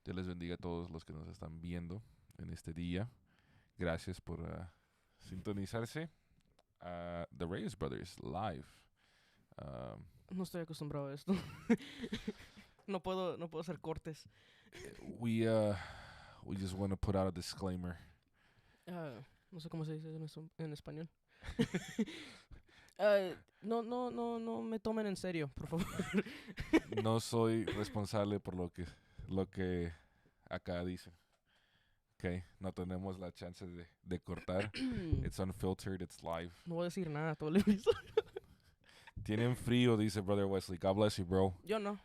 Dios les bendiga a todos los que nos están viendo en este día. Gracias por sintonizarse a The Reyes Brothers Live. Um, No estoy acostumbrado a esto. No puedo hacer cortes. we just want to put out a disclaimer. No sé cómo se dice en español. No me tomen en serio, por favor. No soy responsable por lo que acá dice. Okay, no tenemos la chance de cortar. It's unfiltered, it's live. No voy a decir nada todo el episodio. Tienen frío, dice Brother Wesley. God bless you, bro. Yo no.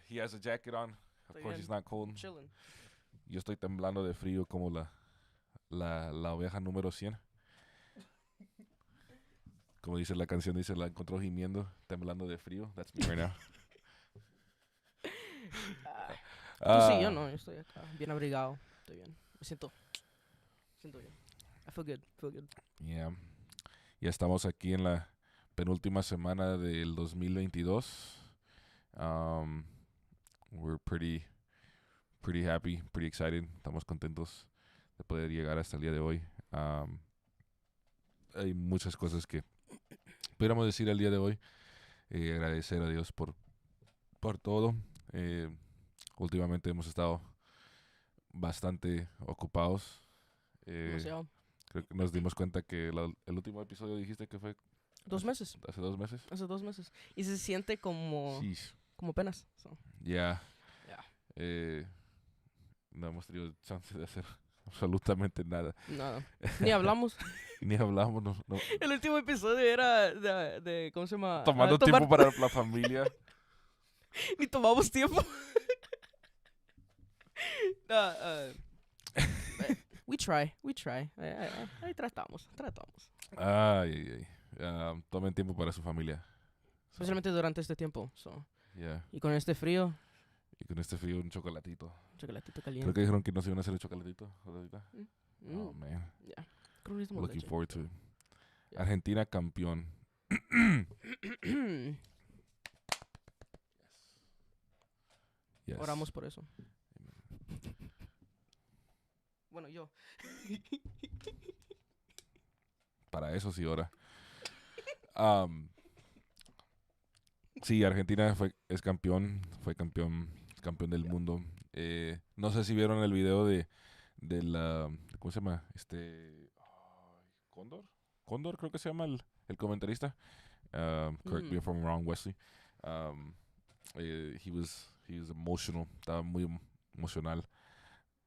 He has a jacket on. Of Estoy course, bien. he's not cold. Chilling. Yo estoy temblando de frío como la oveja número 100. Como dice la canción, dice, la encontró gimiendo, temblando de frío. That's me right now. Tú sí, yo no. Yo estoy acá, bien abrigado. Estoy bien. Me siento bien. I feel good. Yeah. Ya estamos aquí en la penúltima semana del 2022. We're pretty happy, pretty excited. Estamos contentos de poder llegar hasta el día de hoy. Hay muchas cosas que pudiéramos decir el día de hoy. Agradecer a Dios por todo. Últimamente hemos estado bastante ocupados. Demasiado. Creo que nos dimos cuenta que el último episodio dijiste que fue 2 meses. hace 2 meses. Hace 2 meses. Y se siente como penas. So. Ya. Yeah. No hemos tenido chance de hacer absolutamente nada. Nada. Ni hablamos. Ni hablamos. No. El último episodio era de ¿cómo se llama? Tomando tiempo para la familia. Ni tomamos tiempo. We try. Ahí tratamos. Ay. Tomen tiempo para su familia. Especialmente durante este tiempo. So. Yeah. Y con este frío, Y con este frío, un chocolatito. chocolatito Creo caliente. que dijeron que nos iban a hacer el chocolatito ahorita. Oh, man. Yeah. Creo que necesitamos Looking leche. forward to it. Yeah. Argentina campeón. Yes. Oramos por eso. Bueno, yo. Para eso sí ora. Sí, Argentina fue campeón del mundo. No sé si vieron el video de la, ¿cómo se llama? Cóndor creo que se llama el comentarista. Correct me if I'm wrong, Wesley. He was emotional. Estaba muy emocional.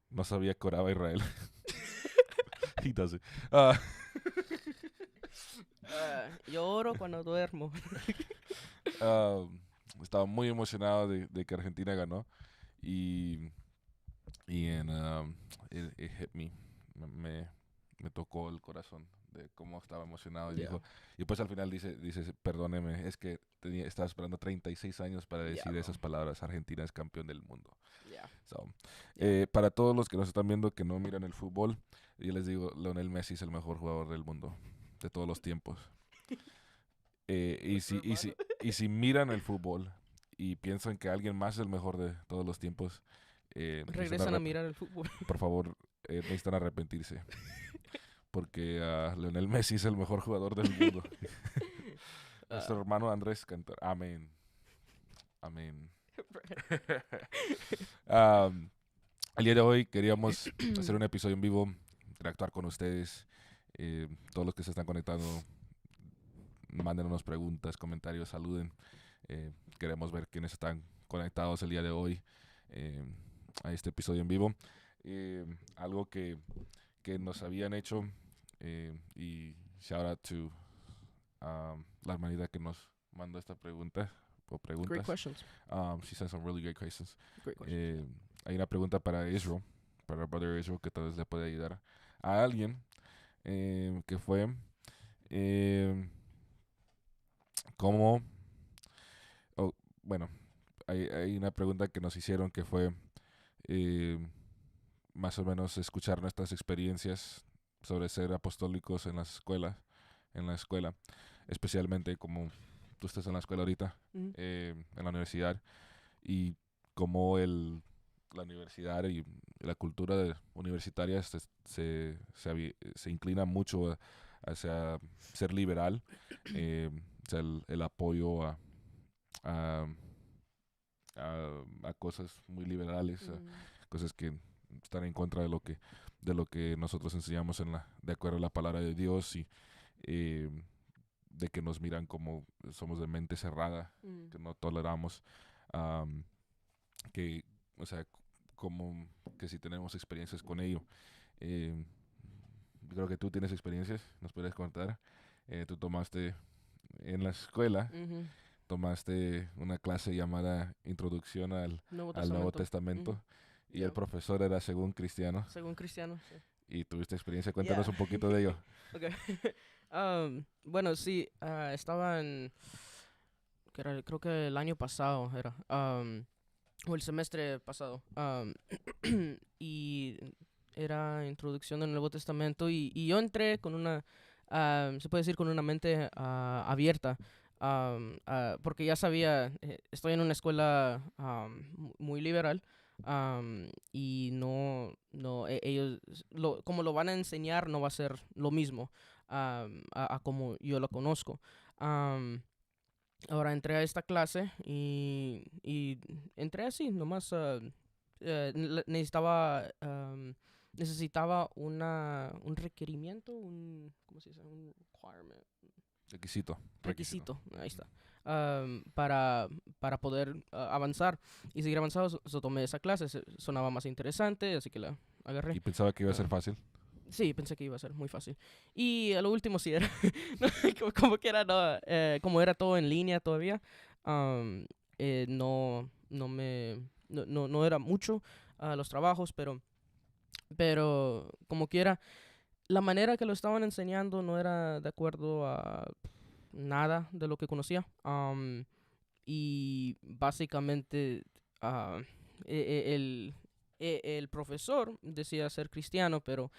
No sabía que oraba Israel. He doesn't. Yo oro cuando duermo. Estaba muy emocionado de que Argentina ganó y it hit me. Me tocó el corazón de cómo estaba emocionado y Yeah. dijo, y pues al final dice perdóneme, es que estaba esperando 36 años para decir bro. esas palabras. Argentina es campeón del mundo. Yeah. So, Yeah. para todos los que nos están viendo que no miran el fútbol, yo les digo, Lionel Messi es el mejor jugador del mundo de todos los tiempos. Y si miran el fútbol y piensan que alguien más es el mejor de todos los tiempos, Regresan a mirar el fútbol. por favor, necesitan arrepentirse. Porque Lionel Messi es el mejor jugador del mundo. Nuestro hermano Andrés Cantor. Amén. El día de hoy queríamos hacer un episodio en vivo, interactuar con ustedes. Todos los que se están conectando, mándenos preguntas, comentarios, saluden. Queremos ver quiénes están conectados el día de hoy a este episodio en vivo. Algo que nos habían hecho, y shout out to la hermanita que nos mandó esta pregunta o preguntas. Great questions. She sent some really great questions. Great questions. Hay una pregunta para Israel, para Brother Israel, que tal vez le puede ayudar a alguien, que fue cómo, bueno, hay una pregunta que nos hicieron que fue más o menos escuchar nuestras experiencias sobre ser apostólicos en la escuela, especialmente como tú estás en la escuela ahorita, en la universidad, y cómo la universidad y la cultura universitaria se inclina mucho hacia ser liberal, o sea, el apoyo a, a cosas muy liberales, cosas que están en contra de lo que nosotros enseñamos de acuerdo a la palabra de Dios y eh, de que nos miran como somos de mente cerrada, que no toleramos, am, que, o sea, como que si tenemos experiencias con ello. Eh, Creo que tú tienes experiencias, nos puedes contar. Tú tomaste en la escuela, Ujú. tomaste una clase llamada Introducción Nuevo al Nuevo Testamento. Testamento y el Yeah. profesor era según cristiano Según cristiano, sí. y tuviste experiencia. Yeah. Cuéntanos un poquito de ello. Okay. Bueno, sí, estaba en, creo que el año pasado era, o el semestre pasado, y era introducción del Nuevo Testamento y yo entré con una, se puede decir con una mente abierta, porque ya sabía, estoy en una escuela muy liberal. Y ellos, como lo van a enseñar, no va a ser lo mismo a como yo lo conozco. Am, Ahora entré a esta clase y entré así, nomás necesitaba un requerimiento, ¿cómo se dice? Un requirement. Requisito. Requisito, ahí está. Para poder avanzar y seguir avanzando, tomé esa clase, sonaba más interesante, así que la agarré. Y pensaba que iba a ser Ah, fácil. Sí, pensé que iba a ser muy fácil. Y a lo último sí era. No, como que era, no, como era todo en línea todavía, no era mucho los trabajos, pero como quiera, la manera que lo estaban enseñando no era de acuerdo a nada de lo que conocía. Y básicamente ah, e- e- el, el profesor decía ser cristiano, pero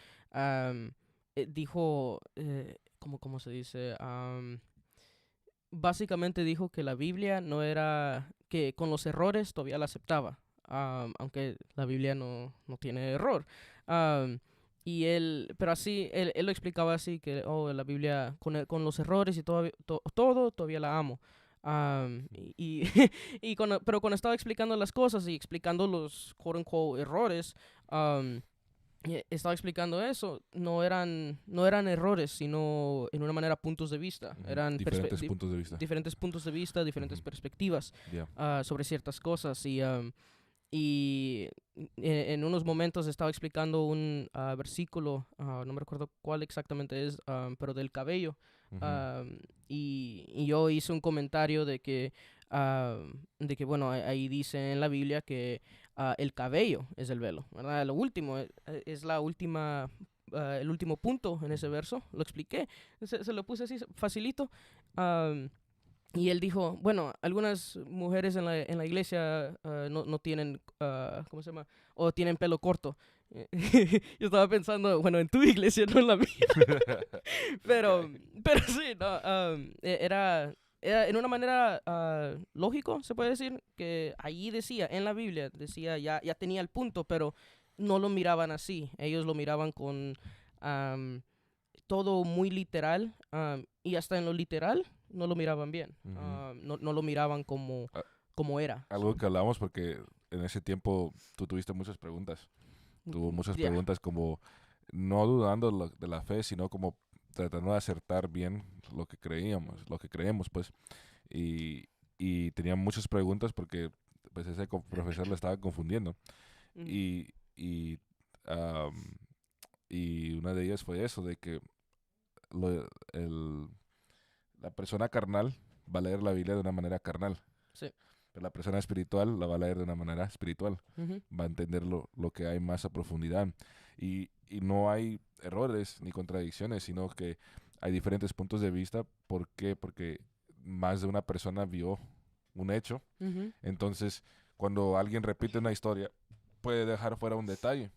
dijo, ¿cómo se dice? Básicamente dijo que la Biblia no era, que con los errores todavía la aceptaba, aunque la Biblia no tiene error. Am, pero así, él lo explicaba así, que oh, la Biblia con los errores y todo todavía la amo. Pero cuando estaba explicando las cosas y explicando los quote unquote errores, estaba explicando eso, no eran errores, sino en una manera puntos de vista, eran Diferentes puntos de vista. diferentes puntos de vista, diferentes Ujú. perspectivas Ya. sobre ciertas cosas y en unos momentos estaba explicando un versículo, no me recuerdo cuál exactamente es, pero del cabello. Ujú. Y yo hice un comentario de que bueno, ahí dice en la Biblia que el cabello es el velo, ¿verdad? Lo último, es la última, el último punto en ese verso, lo expliqué, se lo puse así facilito. Y él dijo, bueno, algunas mujeres en la iglesia no tienen, ¿cómo se llama? O tienen pelo corto. Yo estaba pensando, bueno, en tu iglesia, no en la mía. Pero, Ok. pero sí, no, era en una manera lógico, se puede decir, que allí decía, en la Biblia, decía, ya tenía el punto, pero no lo miraban así. Ellos lo miraban con todo muy literal, y hasta en lo literal no lo miraban bien. Ujú. No lo miraban A- como era. Algo que hablamos porque en ese tiempo tú tuviste muchas preguntas. Tuvo muchas Ya. preguntas como no dudando de la fe, sino como tratando de acertar bien lo que creíamos, lo que creemos, pues. Y, y tenía muchas preguntas porque pues ese profesor le estaba confundiendo. Ujú. Y, y, am, y una de ellas fue eso, de que lo- el, la persona carnal va a leer la Biblia de una manera carnal, Sí. pero la persona espiritual la va a leer de una manera espiritual, Ujú. va a entender lo que hay más a profundidad. Y no hay errores ni contradicciones, sino que hay diferentes puntos de vista. ¿Por qué? Porque más de una persona vio un hecho. Ujú. Entonces, cuando alguien repite una historia, puede dejar fuera un detalle,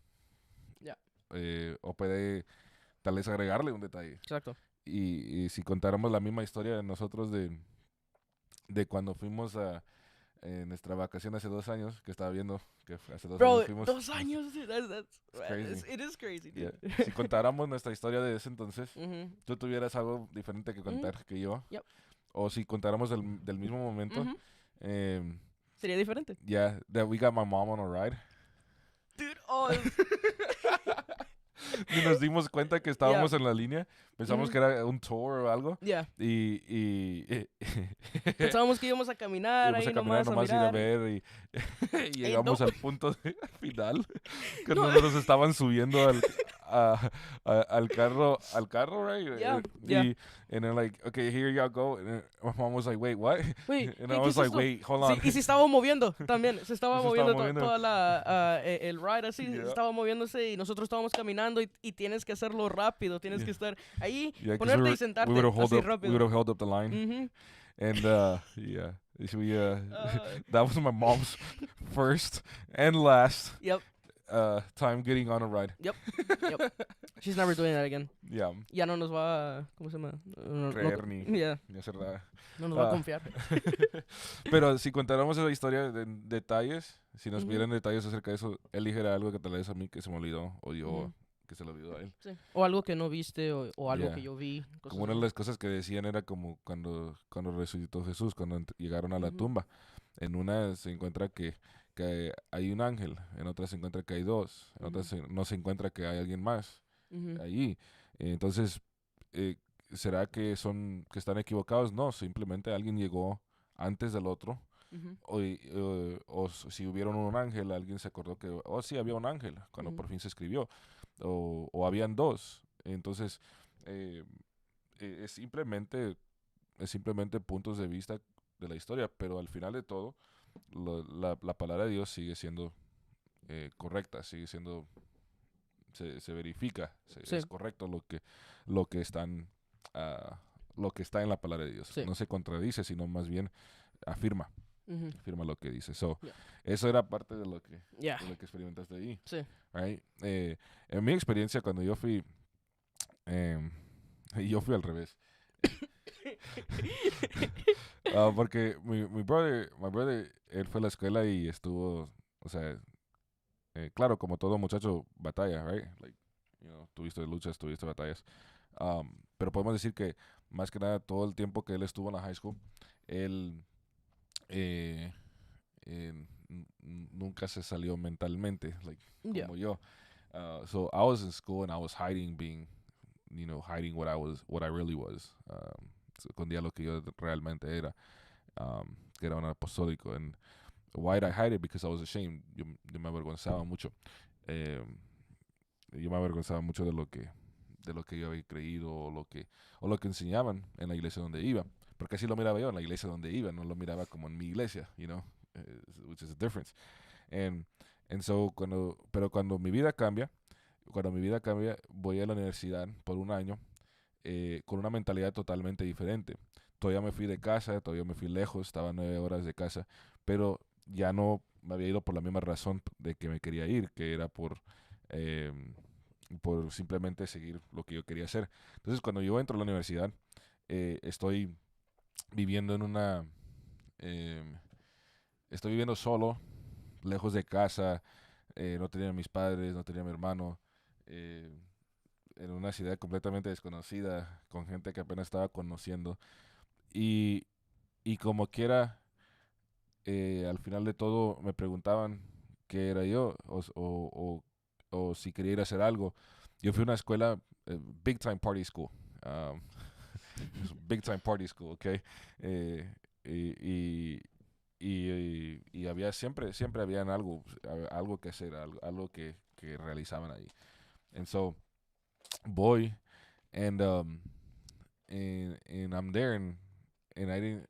Ya. o puede tal vez agregarle un detalle. Exacto. Y si contáramos la misma historia de nosotros de cuando fuimos en nuestra vacación hace 2 años, que estaba viendo que hace 2 años Bro, fuimos. 2 años, dude, It's crazy. it is crazy, Yeah. dude. Si contáramos nuestra historia de ese entonces, Ujú, tú tuvieras algo diferente que ujú, contar que yo, yep, o si contáramos del mismo momento, ujú. um, Sería diferente. yeah, that we got my mom on a ride. Dude, oh, Ni nos dimos cuenta que yeah, estábamos en la línea. Pensamos ujú, que era un tour o algo. yeah. Y Pensábamos que íbamos a caminar íbamos a ahí caminar nomás a nomás ir a mirar. ver y No. llegamos al punto final No. cuando nos estaban subiendo al carro, right? Yeah, yeah. And they're like, okay, here y'all go. And my mom was like, wait, what? Güey, And I ¿qué was es like, esto? wait, hold Sí, on. y se estaba moviendo también. Se Y estaba se estaba moviendo moviendo. toda el ride así. Se Yeah. estaba moviéndose y nosotros estábamos caminando y tienes que hacerlo rápido. Tienes Yeah. que estar ahí, Yeah, 'cause ponerte y sentarte we would así have rápido. held up the line. Ujú. And yeah, we Ah, that was my mom's first and last yep, time getting on a ride. yep. She's never doing that again. Yeah, Ya no nos va a, ¿cómo se llama? creer ni Yeah, hacer nada. no nos va a Ah. confiar. Pero si contáramos esa historia en detalles, si nos Ujú. pidieran detalles acerca de eso, él dijera algo que tal vez a mí que se me olvidó, o yo Ujú. que se le olvidó a él. Sí. O algo que no viste o algo Yeah. que yo vi. Cosas Como una de así. las cosas que decían era como cuando resucitó Jesús, cuando llegaron a la Ujú. tumba. En una se encuentra que hay un ángel, en otra se encuentra que hay dos, en otra Ujú. no se encuentra que hay alguien más Ujú. allí. Entonces, ¿será que están equivocados? No, simplemente alguien llegó antes del otro. Ujú. Si hubieron un ángel, alguien se acordó que, oh sí, había un ángel, cuando Ujú. por fin se escribió. O habían dos. Entonces, eh, es simplemente puntos de vista de la historia, pero al final de todo, la palabra de Dios sigue siendo correcta, sigue siendo, se verifica, Sí. es correcto lo que están, lo que está en la palabra de Dios. Sí. No se contradice, sino más bien afirma Ujú. lo que dice. So, Yeah. eso era parte de lo que, Yeah. experimentaste ahí. Sí. Right? En mi experiencia, cuando yo fui, yo fui al revés. Porque my brother, él fue a la escuela y estuvo, o sea, claro, como todo muchacho, batalla, right? Like, tuviste luchas, tuviste batallas. Pero podemos decir que, más que nada, todo el tiempo que él estuvo en la high school, él eh, nunca se salió mentalmente, like, Yeah. como yo. So I was in school and I was hiding hiding what I really was. Escondía lo que yo realmente era, que era un apostólico. And why did I hide it? Because I was ashamed. Yo me avergonzaba mucho. Yo me avergonzaba mucho de lo que yo había creído o lo que enseñaban en la iglesia donde iba. Porque así lo miraba yo en la iglesia donde iba, no lo miraba como en mi iglesia, which is the difference. And so cuando mi vida cambia, voy a la universidad por un año con una mentalidad totalmente diferente. Todavía me fui de casa, todavía me fui lejos, estaba 9 horas de casa, pero ya no me había ido por la misma razón de que me quería ir, que era eh, por simplemente seguir lo que yo quería hacer. Entonces, cuando yo entro a la universidad, estoy viviendo estoy viviendo solo, lejos de casa, no tenía a mis padres, no tenía a mi hermano, en una ciudad completamente desconocida, con gente que apenas estaba conociendo. Y como quiera, al final de todo me preguntaban qué era yo o si quería ir a hacer algo. Yo fui a una escuela, big time party school. Um, big time party school, ¿ok? Y había siempre habían algo que hacer, algo que realizaban ahí. And so voy and I'm there and I didn't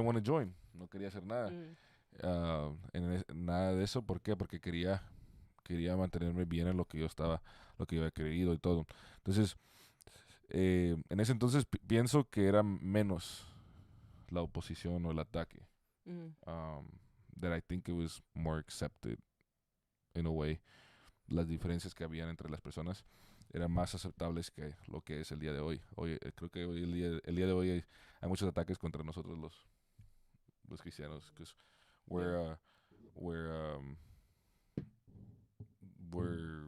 want to join. No quería hacer nada. Nada de eso. ¿Por qué? Porque quería mantenerme bien en lo que yo había creído y todo. Entonces, en ese entonces pienso que era menos la oposición o el ataque. That I think it was more accepted in a way. Las diferencias que habían entre las personas eran más aceptables que lo que es el día de hoy. Creo que hoy el día de hoy hay muchos ataques contra nosotros los cristianos, because we're we're um we're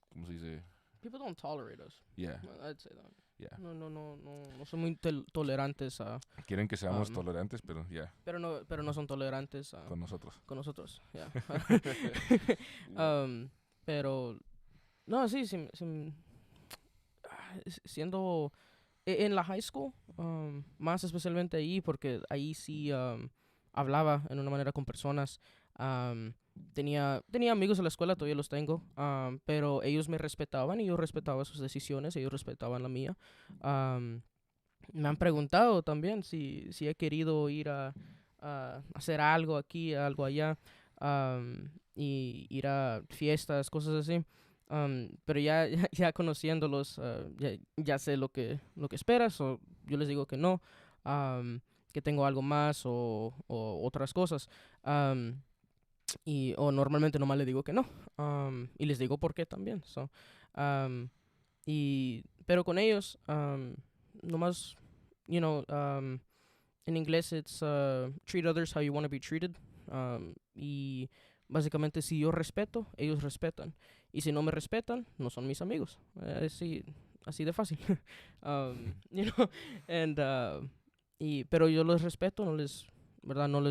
¿cómo se dice? People don't tolerate us. Yeah, I'd say that. yeah. No son muy tolerantes a, Quieren que seamos Um, tolerantes, pero yeah, pero no son tolerantes con nosotros. con nosotros. Yeah. Yeah. Pero no, sí, siendo en la high school, más especialmente ahí, porque ahí sí hablaba en una manera con personas. um, tenía amigos en la escuela, todavía los tengo, pero ellos me respetaban y yo respetaba sus decisiones, ellos respetaban la mía. Um, Me han preguntado también si he querido ir a hacer algo aquí, algo allá, y ir a fiestas, cosas así. Pero ya conociéndolos, ya sé lo que esperas, o yo les digo que no, que tengo algo más o otras cosas. O normalmente nomás les digo que no, y les digo por qué también. Um, pero con ellos, nomás, you know, en inglés it's treat others how you want to be treated. Y básicamente si yo respeto, ellos respetan. Y si no me respetan, no son mis amigos. Así de fácil. You know, and, pero yo los respeto, ¿verdad? No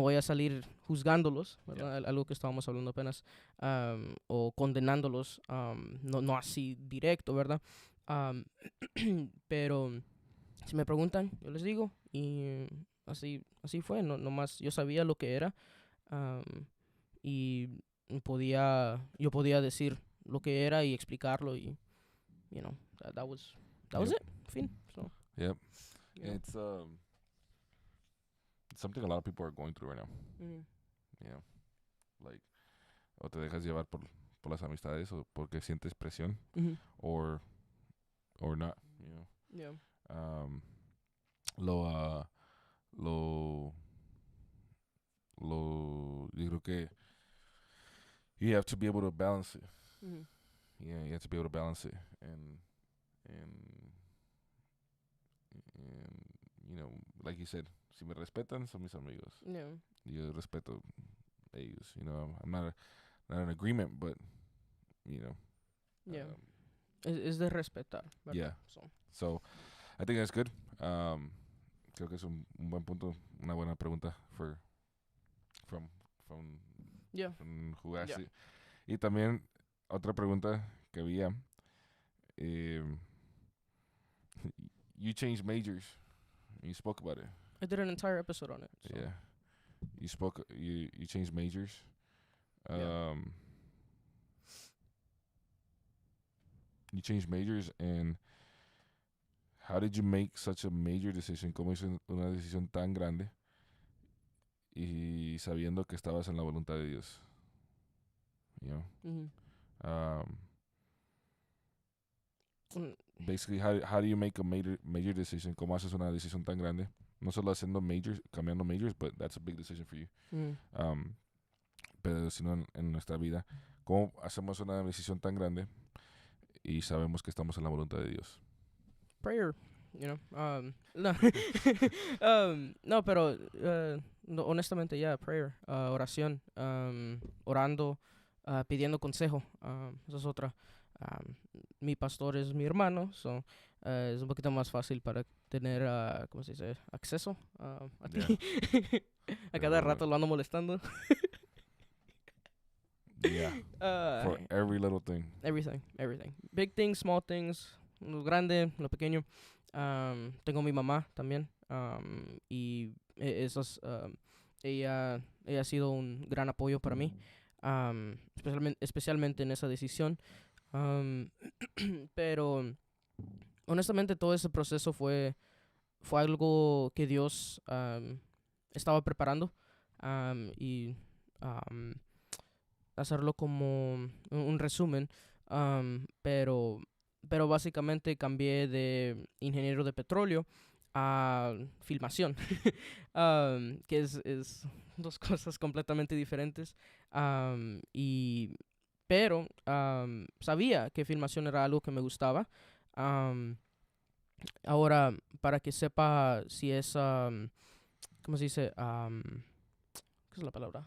voy a salir juzgándolos, ¿verdad? Algo que estábamos hablando apenas, o condenándolos, no así directo, ¿verdad? Um, pero si me preguntan, yo les digo, y así fue, nomás yo sabía lo que era, y yo podía decir lo que era y explicarlo, y, you know, that was Yep. it, fin. So, Yep. yeah. It's something a lot of people are going through right now. Mhm. You know, like, o te dejas llevar por las amistades o porque sientes presión, Mhm. or not. You know, Yeah. um, lo uh, lo yo creo que you have to be able to balance it. Mhm. Yeah, you have to be able to balance it, and you know, like you said, si me respetan son mis amigos. Yeah. Yo respeto ellos. You know, I'm not in agreement, but you know. Yeah. Es de respetar, ¿verdad? Yeah. So I think that's good. Creo que es un buen punto, una buena pregunta from Yeah. who asked Yeah. it. Y también otra pregunta que había. You changed majors. You spoke about it. I did an entire episode on it. So. Yeah. You changed majors. Yeah. You changed majors, and how did you make such a major decision? ¿Cómo hizo una decisión tan grande y sabiendo que estabas en la voluntad de Dios? You know? Mm-hmm. Basically, how do you make a major decision? ¿Cómo haces una decisión tan grande? No solo haciendo majors, cambiando majors, but that's a big decision for you. Mm. Pero sino en nuestra vida, ¿cómo hacemos una decisión tan grande y sabemos que estamos en la voluntad de Dios? Prayer, you know. No, no, pero no, honestamente, prayer, oración, orando, pidiendo consejo. Esa es otra. Mi pastor es mi hermano, so es un poquito más fácil para tener, ¿cómo se dice? Acceso a ti. A cada rato lo ando molestando. Yeah. For every little thing. Everything. Big things, small things, lo grande, lo pequeño. Tengo mi mamá también. Y ella ha sido un gran apoyo para mí. Especialmente en esa decisión. Pero honestamente todo ese proceso fue algo que Dios estaba preparando. Y hacerlo como un resumen, pero básicamente cambié de ingeniero de petróleo a filmación, que es dos cosas completamente diferentes, pero sabía que filmación era algo que me gustaba, Ahora, para que sepa si es, ¿cómo se dice? ¿Qué es la palabra?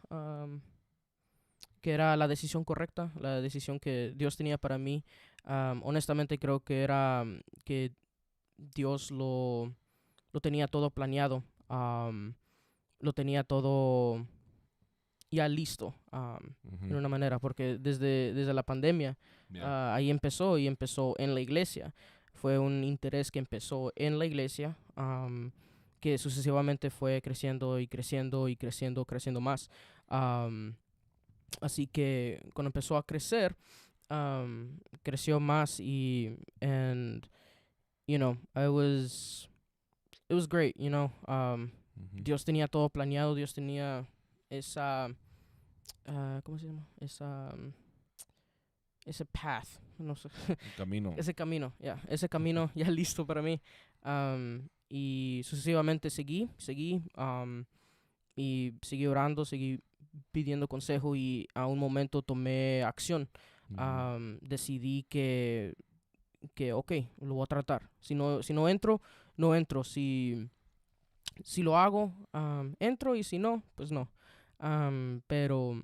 Que era la decisión correcta, la decisión que Dios tenía para mí. Honestamente creo que era que Dios lo tenía todo planeado, lo tenía todo ya listo, en Ujú. una manera, porque desde la pandemia Yeah. ahí empezó y empezó en la iglesia. Fue un interés que empezó en la iglesia, que sucesivamente fue creciendo y creciendo y creciendo, creciendo más. Am, Así que cuando empezó a crecer, creció más y, and, it was great, Ujú. Dios tenía todo planeado, Dios tenía esa, ¿cómo se llama? Ese path, no sé, El camino. ese camino, ya, ese camino ya listo para mí. Y sucesivamente y seguí orando, seguí pidiendo consejo y a un momento tomé acción. Ujú. Decidí ok, lo voy a tratar. Si no entro, no entro. Si lo hago, entro y si no, pues no. Pero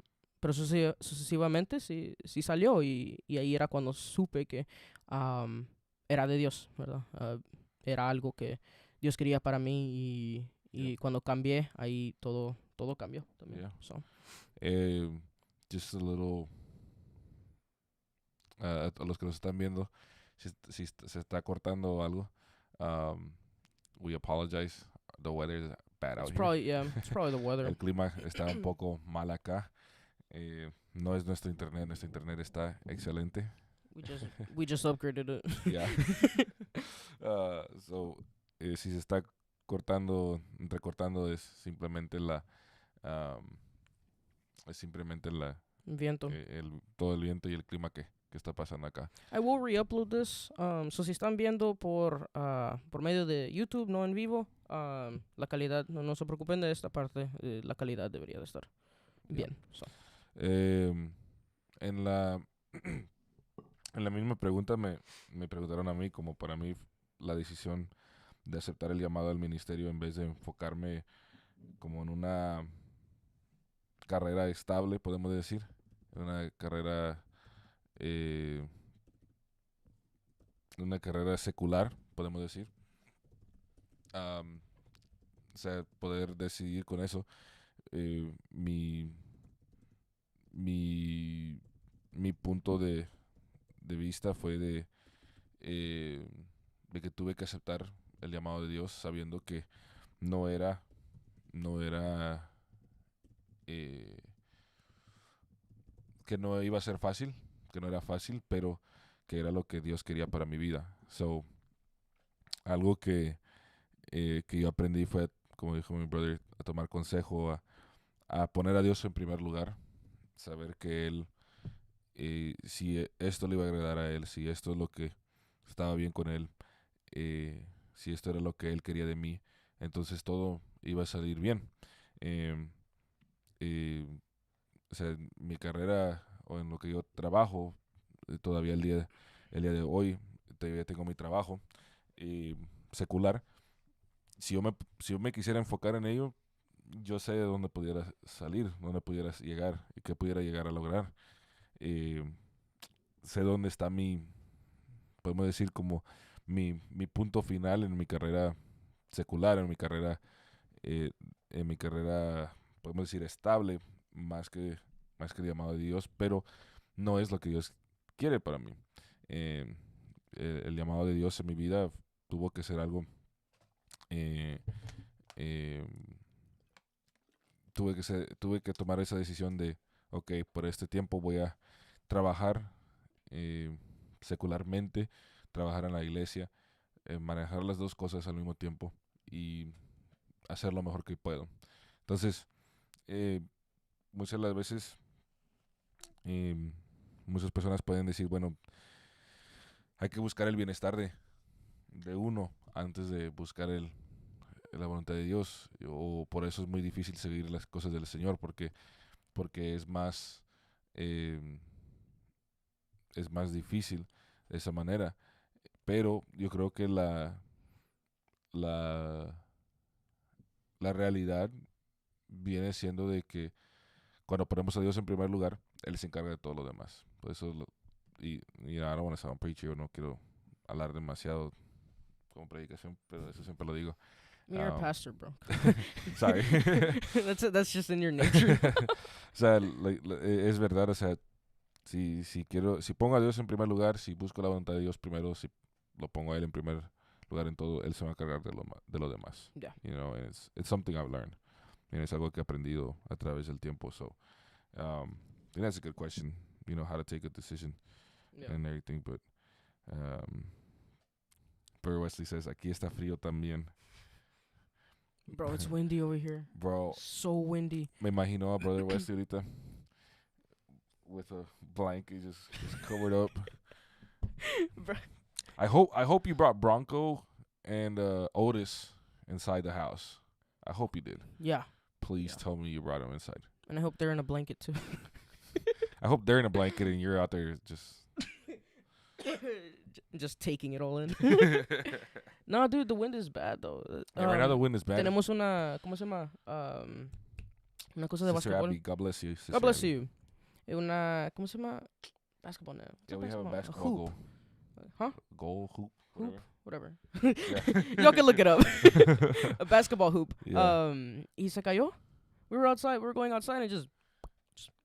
sucesivamente sí salió y ahí era cuando supe que am, era de Dios, ¿verdad? Era algo que Dios quería para mí Yeah. y cuando cambié, ahí todo cambió también. Yeah. So, Eh, just a little, a los que nos están viendo, si se está cortando algo, um, we apologize. The weather is bad out here. it's probably the weather. El clima está un poco mal acá. No es nuestro internet está excelente. We just upgraded it. Yeah. So, si se está recortando, um, es simplemente Viento. todo el viento y el clima que está pasando acá. I will re-upload this. So si están viendo por medio de YouTube, no en vivo, la calidad, no se preocupen de esta parte, la calidad debería de estar Yeah. bien. So. Em, en la en la misma pregunta me preguntaron a mí, como para mí la decisión de aceptar el llamado al ministerio en vez de enfocarme como en una carrera estable, podemos decir, una carrera eh, una carrera secular, podemos decir. Am, o sea, poder decidir con eso. eh, mi, mi, mi punto de vista fue eh, de que tuve que aceptar el llamado de Dios sabiendo que no era, no era, eh, que no iba a ser fácil, que no era fácil, pero que era lo que Dios quería para mi vida. So, algo que yo aprendí fue, como dijo mi brother, a tomar consejo, a poner a Dios en primer lugar, saber que Él, si esto le iba a agradar a Él, si esto es lo que estaba bien con Él, si esto era lo que Él quería de mí, entonces todo iba a salir bien. Em, eh, o sea, mi carrera o en lo que yo trabajo, todavía el día de hoy, todavía tengo mi trabajo secular. Si yo me quisiera enfocar en ello, yo sé de dónde pudiera salir, dónde pudiera llegar y qué pudiera llegar a lograr. Eh, Sé dónde está podemos decir, como mi punto final en mi carrera secular, eh, en mi carrera, podemos decir, estable, más que el llamado de Dios, pero no es lo que Dios quiere para mí. Eh, el llamado de Dios en mi vida tuvo que ser algo, eh, eh, tuve que tomar esa decisión de, ok, por este tiempo voy a trabajar eh, secularmente, trabajar en la iglesia, manejar las dos cosas al mismo tiempo y hacer lo mejor que puedo. Entonces, eh, muchas de las veces, eh, muchas personas pueden decir, bueno, hay que buscar el bienestar de uno antes de buscar la voluntad de Dios, o por eso es muy difícil seguir las cosas del Señor, porque eh, es más difícil de esa manera. Pero yo creo que la, la realidad viene siendo de que cuando ponemos a Dios en primer lugar, Él se encarga de todo lo demás. Por eso, I don't want to sound preachy, yo no quiero hablar demasiado como predicación, pero eso siempre lo digo. You're a pastor, bro. Sorry. That's just in your nature. O sea, es verdad, o sea, si pongo a Dios en primer lugar, si busco la voluntad de Dios primero, si lo pongo a Él en primer lugar en todo, Él se va a encargar de lo demás. Yeah. You know, and it's something I've learned. And es algo que he aprendido a través del tiempo. So, I think that's a good question, you know, how to take a decision and everything. But, pero Wesley says, aquí está frío también. Bro, it's windy over here. Bro. So windy. Me imagino a Brother Wesley ahorita with a blanket just covered up. Bro. I hope you brought Bronco and Otis inside the house. I hope you did. Yeah. Please tell me you brought them inside. And I hope they're in a blanket too. I hope they're in a blanket and you're out there just taking it all in. No, dude, the wind is bad though. Yeah, right now the wind is bad. Tenemos una, ¿cómo se llama? Una cosa de Sister basketball. Abby, God bless you. Sister God bless Abby. you. Una, ¿cómo se llama? Basketball now. Yeah, we have a basketball hoop. goal. Huh? Goal, hoop, Whatever. Yeah. Y'all can look it up. A basketball hoop. Yeah. Y se cayó. We were outside. We were going outside and it just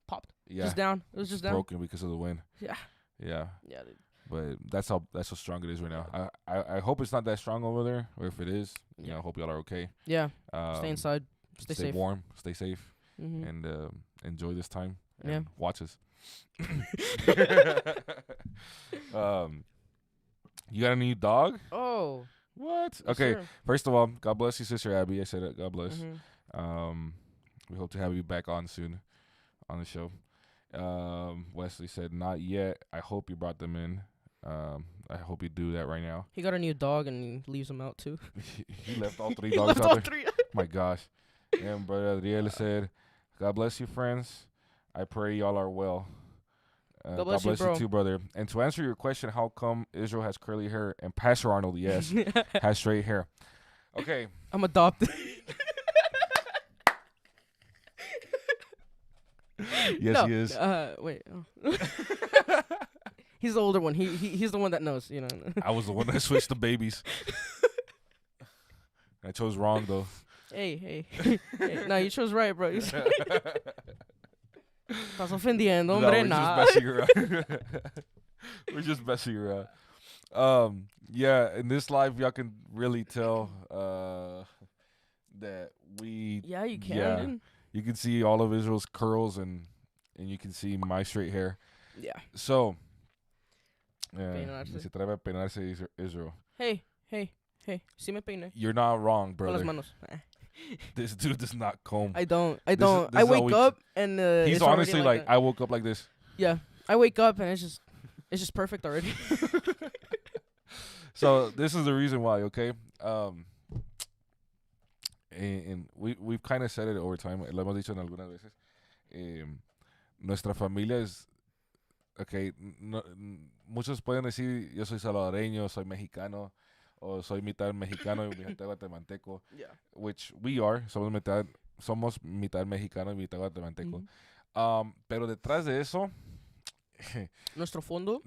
popped. Yeah. Just down. It was just down. Broken because of the wind. Yeah. Yeah. Yeah, dude. But that's how strong it is right now. I hope it's not that strong over there, or if it is, you know, I hope y'all are okay. Yeah. Stay inside. Stay safe. Warm. Stay safe. Mm-hmm. And enjoy this time. And Yeah. watch us. You got a new dog? Oh. What? Yes, Okay. sir. First of all, God bless you, Sister Abby. I said it. God bless. Mm-hmm. We hope to have you back on soon on the show. Wesley said, not yet. I hope you brought them in. I hope you do that right now. He got a new dog and he leaves them out too. He left all three He dogs left out all there. three. My gosh. And Brother Adriel said, God bless you, friends. I pray y'all are well. God bless you, bro. Too, brother. And to answer your question, how come Israel has curly hair and Pastor Arnold, yes, has straight hair? Okay. I'm adopted. Yes, no, he is. Wait. He's the older one. He's the one that knows, you know. I was the one that switched the babies. I chose wrong, though. Hey. No, you chose right, bro. Estás ofendiendo, No, hombre. we're Nah. just messing around. We're just messing around. Yeah, in this live, y'all can really tell that we... Yeah, you can. Yeah, Dude. you can see all of Israel's curls and you can see my straight hair. Yeah. So, Peinarse. se atreve a peinarse Israel. Hey. Sí me peiné. You're not wrong, Con las brother. manos. This dude does not comb. I don't. This I is how wake we- up and He's it's already honestly like, I woke up like this. yeah. I wake up and it's just perfect already. So this is the reason why, okay? And we've kind of said it over time. Lo hemos dicho en algunas veces. Nuestra familia es, okay, muchos pueden decir, yo soy salvadoreño, soy mexicano, o soy mitad mexicano y mitad guatemalteco, Yeah. which we are. Somos mitad mexicano y mitad guatemalteco. Mhm. Pero detrás de eso, Nuestro fondo.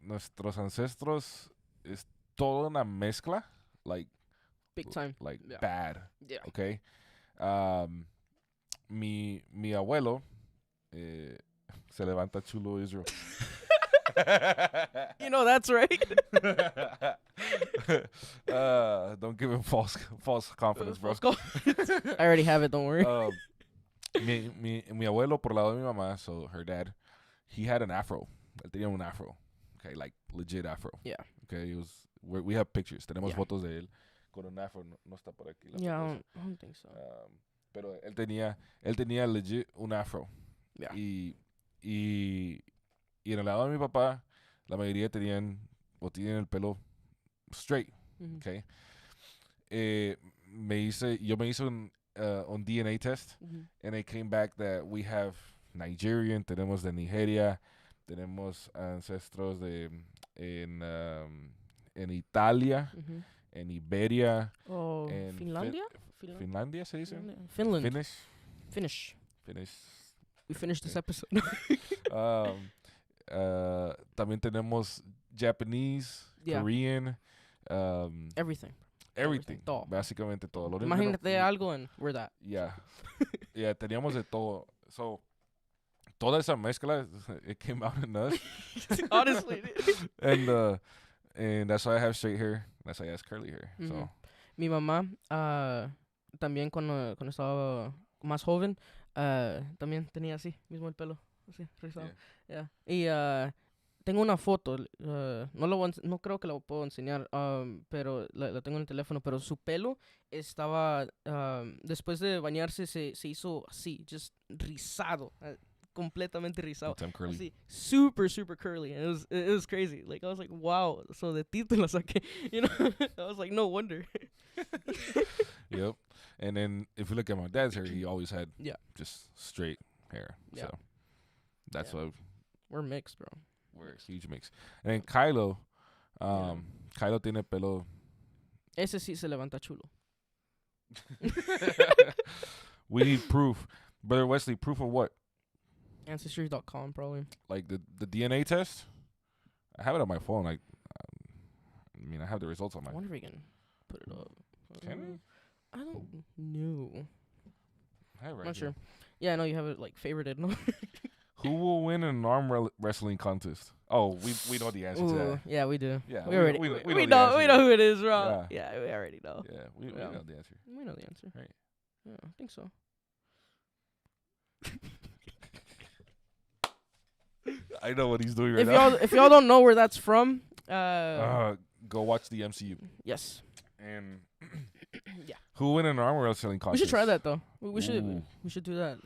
nuestros ancestros es toda una mezcla, like Big time. Yeah. bad, Yeah. okay? Mi abuelo se levanta chulo Israel. You know that's right. Don't give him false confidence, bro. I already have it. Don't worry. Mi abuelo por lado de mi mamá, so her dad, he had an afro. Él tenía un afro, okay, like legit afro. Yeah. Okay, we have pictures. Tenemos Yeah. fotos de él con un afro. No está por aquí. Yeah, I don't think so. Pero él tenía legit un afro. Yeah. Y en el lado de mi papá, la mayoría tienen el pelo straight, Mhm. okay? Yo me hice un DNA test, Mhm. and it came back that we have Nigerian, tenemos de Nigeria, tenemos ancestros en Italia, Mhm. en Iberia, Oh, en Finlandia? Finlandia, se dice? Finland. Finnish. Finish. We finished this episode. Um, también tenemos Japanese, Yeah. Korean, Everything. everything. Todo. Básicamente todo. Lo único que no- Imagínate algo and we're that. Yeah. Yeah, teníamos de todo. So, toda esa mezcla, it came out in us. Honestly. And that's why I have straight hair. That's why I have curly hair. Ujú. So, Mi mamá, también cuando estaba más joven, también tenía así, mismo el pelo, así, rizado. Yeah. Yeah. Y tengo una foto, no creo que la puedo enseñar, pero la tengo en el teléfono, pero su pelo estaba, después de bañarse se hizo así, just rizado, completamente rizado. I'm curly. Así, super, super curly. And it was crazy. Like, I was like, wow. So de Tito la saqué. You know? I was like, no wonder. Yep. And then if you look at my dad's hair, he always had Yeah. just straight hair. Yeah. So that's Yeah. why We're mixed, bro. we're a huge mix. And then Kylo, Kylo tiene pelo. Ese sí se levanta chulo. We need proof. Brother Wesley, proof of what? Ancestry.com, probably. Like the DNA test? I have it on my phone. I mean, I have the results on my I wonder if we can put it up. Can we? I don't know. I have it right Not here. sure. Yeah, I know you have it, like, favorited, no? Who will win an arm wrestling contest? Oh, we know the answer to Ooh, that. yeah, we do. Yeah, we already we we know the know answer. who it is, bro. Yeah, we already know. Yeah, we Yeah. know the answer. We know the answer. Right. Yeah, I think so. I know what he's doing right now. If y'all don't know where that's from, Go watch the MCU. yes. And Yeah. who will win an arm wrestling We contest? should try that though. We should Ooh. do that.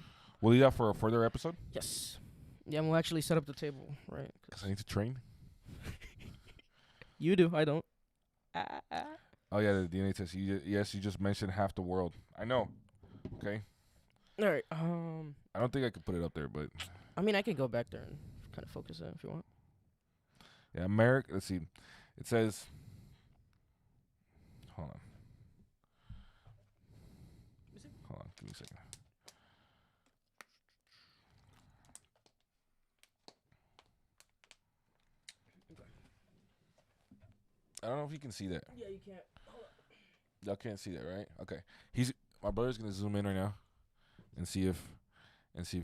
We'll do that for a further episode Yes. Yeah, and we'll actually set up the table, right? because I need to train. You do, I don't. Oh yeah, the DNA test. You just mentioned half the world. I know. Okay. All right. I don't think I could put it up there, but I mean, I can go back there and kind of focus it if you want. yeah, America. Let's see. It says. Hold on. Hold on. Give me a second. I don't know if you can see that. Yeah, you can't. Y'all can't see that, right? Okay. My brother's gonna zoom in right now and see if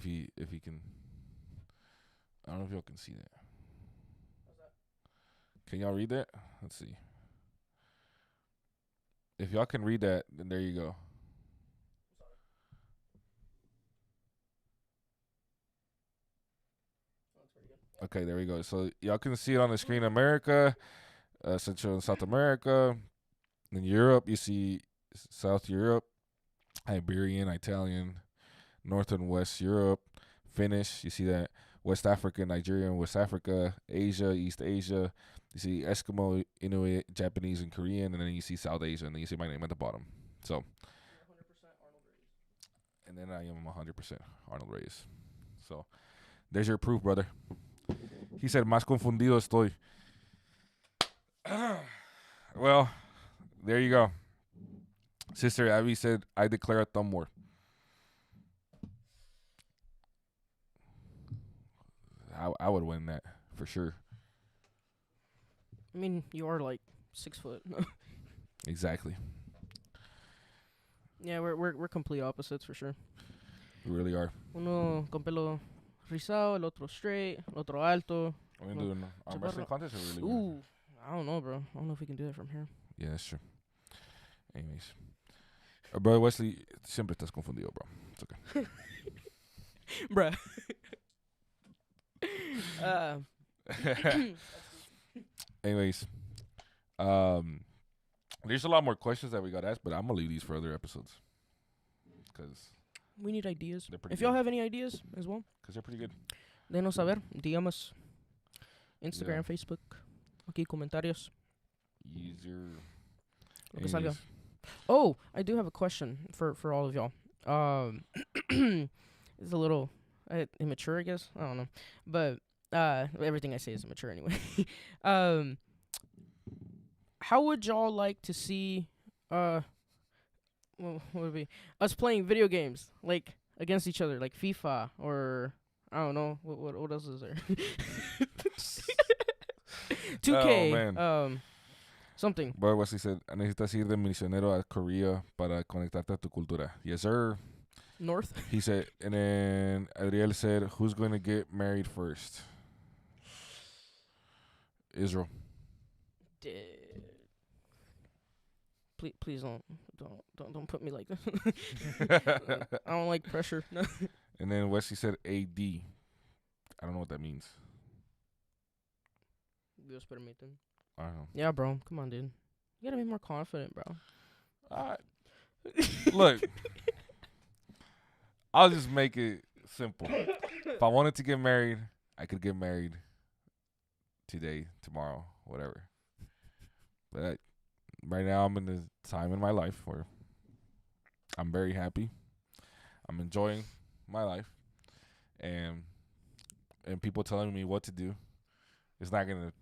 he can. I don't know if y'all can see that. Can y'all read that? Let's see. If y'all can read that, then there you go. Okay, there we go. So y'all can see it on the screen. America, Central and South America. In Europe, you see South Europe, Iberian, Italian, North and West Europe, Finnish. You see that. West Africa, Nigerian, West Africa, Asia, East Asia. You see Eskimo, Inuit, Japanese, and Korean, and then you see South Asia, and then you see my name at the bottom. So, 100% Arnold Reyes. And then I am 100% Arnold Reyes. So, there's your proof, brother. He said, "Más confundido estoy." Well, there you go. Sister Abby said, "I declare a thumb war." I would win that for sure. I mean, you are like 6 foot. Exactly. Yeah, we're complete opposites for sure. We really are. Uno con pelo rizado, el otro straight, el otro alto. Are we doing arm wrestling contest or really? Ooh, I don't know, bro. I don't know if we can do that from here. Yeah, that's true. Anyways. Brother Wesley, siempre estás confundido, bro. It's okay. Bruh. Anyways, there's a lot more questions that we got asked, but I'm gonna leave these for other episodes because we need ideas. they're pretty If y'all good. have any ideas as well, Because they're pretty good. denos saber. DM us. Instagram, Yeah. Facebook. Aquí comentarios. Easier. Lo que salga. Anyways, Oh, I do have a question for all of y'all. It's a little immature, I guess. I don't know, but everything I say is immature anyway. how would y'all like to see what would it be us playing video games like against each other, like FIFA or I don't know what else is there? Oh 2K, man. something. But Wesley said, necesitas ir de misionero a Korea para conectarte a tu cultura. Yes, sir. North. He said, and then Adriel said, who's going to get married first? Israel. Please don't put me like that. I don't like pressure. No. And then Wesley said AD. I don't know what that means. Dios permiten. I don't know. Yeah, bro. Come on, dude. You gotta be more confident, bro. Look, I'll just make it simple. If I wanted to get married, I could get married today, tomorrow, whatever. But right now, I'm in the time in my life where I'm very happy. I'm enjoying my life, and people telling me what to do, it's not gonna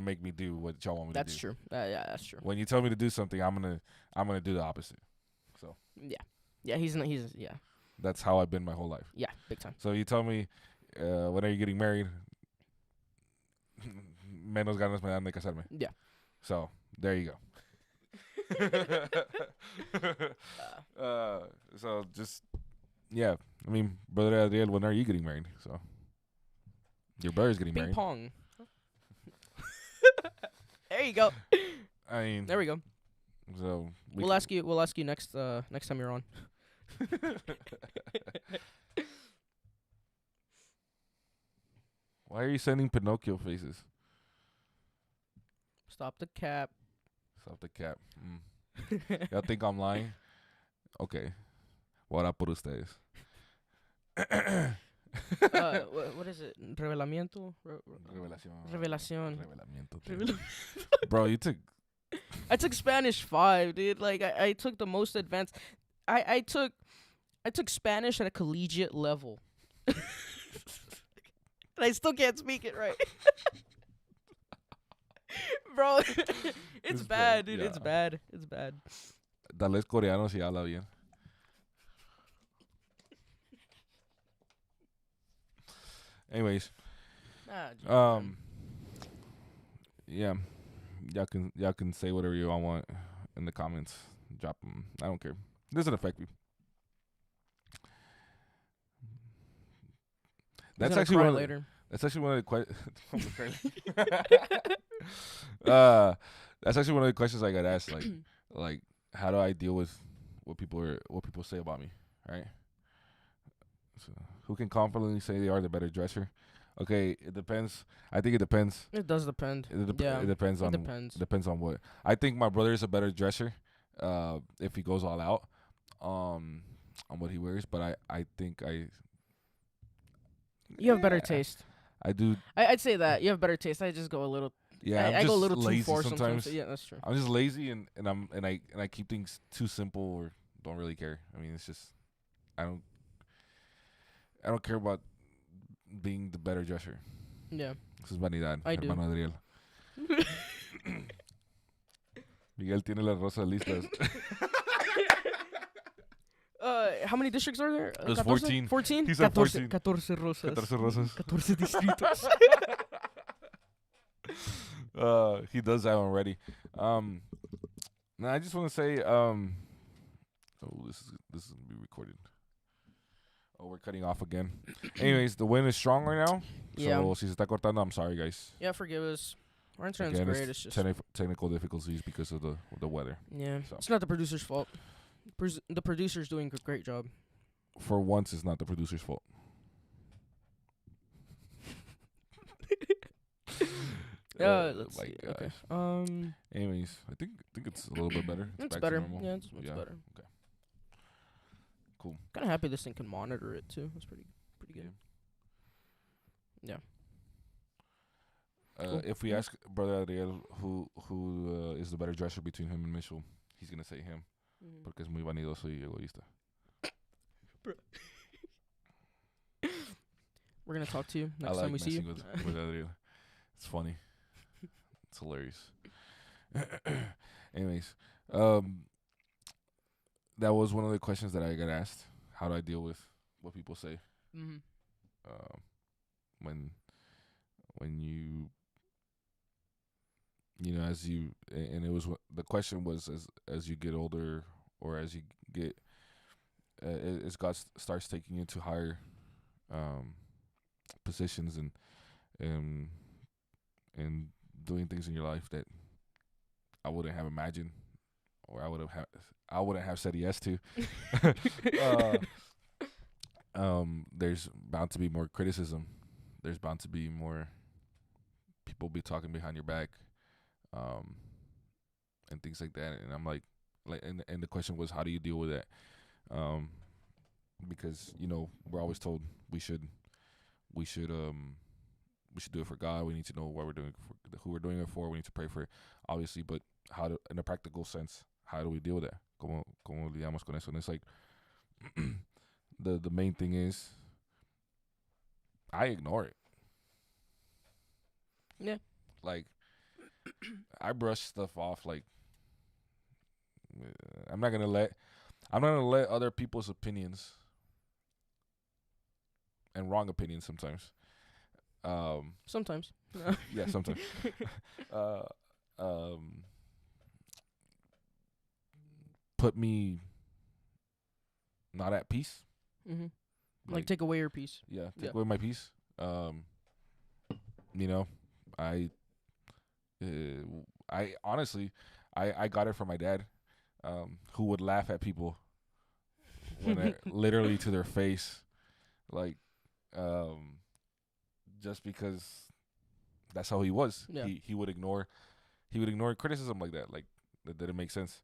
make me do what y'all want me to do. That's true. Yeah, that's true. When you tell me to do something, I'm gonna do the opposite. So yeah. He's yeah. That's how I've been my whole life. Yeah, big time. So you tell me, when are you getting married? Menos ganas me dan de casarme. Yeah. So there you go. So just I mean, brother Adriel, when are you getting married? So your brother's getting Ping married. pong. There you go. I mean, There we go. So We'll ask you next time you're on. Why are you sending Pinocchio faces? Stop the cap. Stop the cap. Y'all think I'm lying? Okay. What up por ustedes? What is it? Revelamiento? Revelación. Revelación. Bro, you took... I took Spanish 5, dude. Like I took the most advanced. I took Spanish at a collegiate level. And I still can't speak it right. Bro, it's bad, dude. Yeah. It's bad. It's bad. Tal vez coreano si habla bien. Anyways, yeah, y'all can say whatever you all want in the comments. Drop them. I don't care. It doesn't affect me. That's actually one. Later. That's actually one of the questions. That's actually one of the questions I got asked. Like, how do I deal with what people say about me, right? So, who can confidently say they are the better dresser? Okay, it depends. I think it depends. It does depend. It depends on. Depends on what. I think my brother is a better dresser, if he goes all out, on what he wears. But I think you have better taste. I do. I'd say that you have better taste. I just go a little. Yeah, I go a little lazy too far sometimes. Yeah, that's true. I'm just lazy and I keep things too simple or don't really care. I mean, it's just I don't care about being the better dresser. Yeah. This is vanidad. I do. Hermano Adriel. Miguel tiene las rosas listas. How many districts are there? There's 14. 14? He said 14. 14 rosas. 14 rosas. 14 distritos. He does that already. Now I just want to say, oh, this is gonna be recorded. Oh, we're cutting off again. Anyways, the wind is strong right now. Yeah. So si se está cortando, I'm sorry, guys. Yeah, forgive us. Our internet's Again, great. It's just technical difficulties because of the weather. yeah. So. It's not the producer's fault. The producer's doing a great job. For once, it's not the producer's fault. Let's my see. gosh. Okay. Anyways, I think it's a little bit better. It's back better. to normal. Yeah, it's much better. Okay. Cool. Kind of happy this thing can monitor it too. That's pretty good. Yeah. Cool. If we ask Brother Adriel who is the better dresser between him and Mitchell, he's gonna say him, porque es muy vanidoso y egoísta. We're gonna talk to you next time we see you. With Adriel. It's funny. It's hilarious. Anyways, um, that was one of the questions that I got asked. How do I deal with what people say Mm-hmm. um, when when as you and it was the question was as you get older or as you get as God starts taking you to higher um, positions and and doing things in your life that I wouldn't have imagined or I wouldn't have said yes to. uh, there's bound to be more criticism. There's bound to be more people be talking behind your back, um, and things like that. And I'm like, and the question was, how do you deal with that? Um, because we're always told we should we should um we should do it for God. We need to know what we're doing for, who we're doing it for. We need to pray for it, obviously. But how to, in a practical sense, how do we deal with that? Como lidiamos con eso? And it's like the main thing is I ignore it. Yeah. Like I brush stuff off. Like I'm not gonna let other people's opinions and wrong opinions sometimes. Sometimes. Yeah, sometimes. uh, um, put me not at peace. Mm-hmm. Like take away your peace. Yeah, take away my peace. Um, you know, I I honestly I got it from my dad, who would laugh at people when I, literally to their face, like, just because that's how he was. Yeah. He would ignore criticism like that. Like that didn't make sense.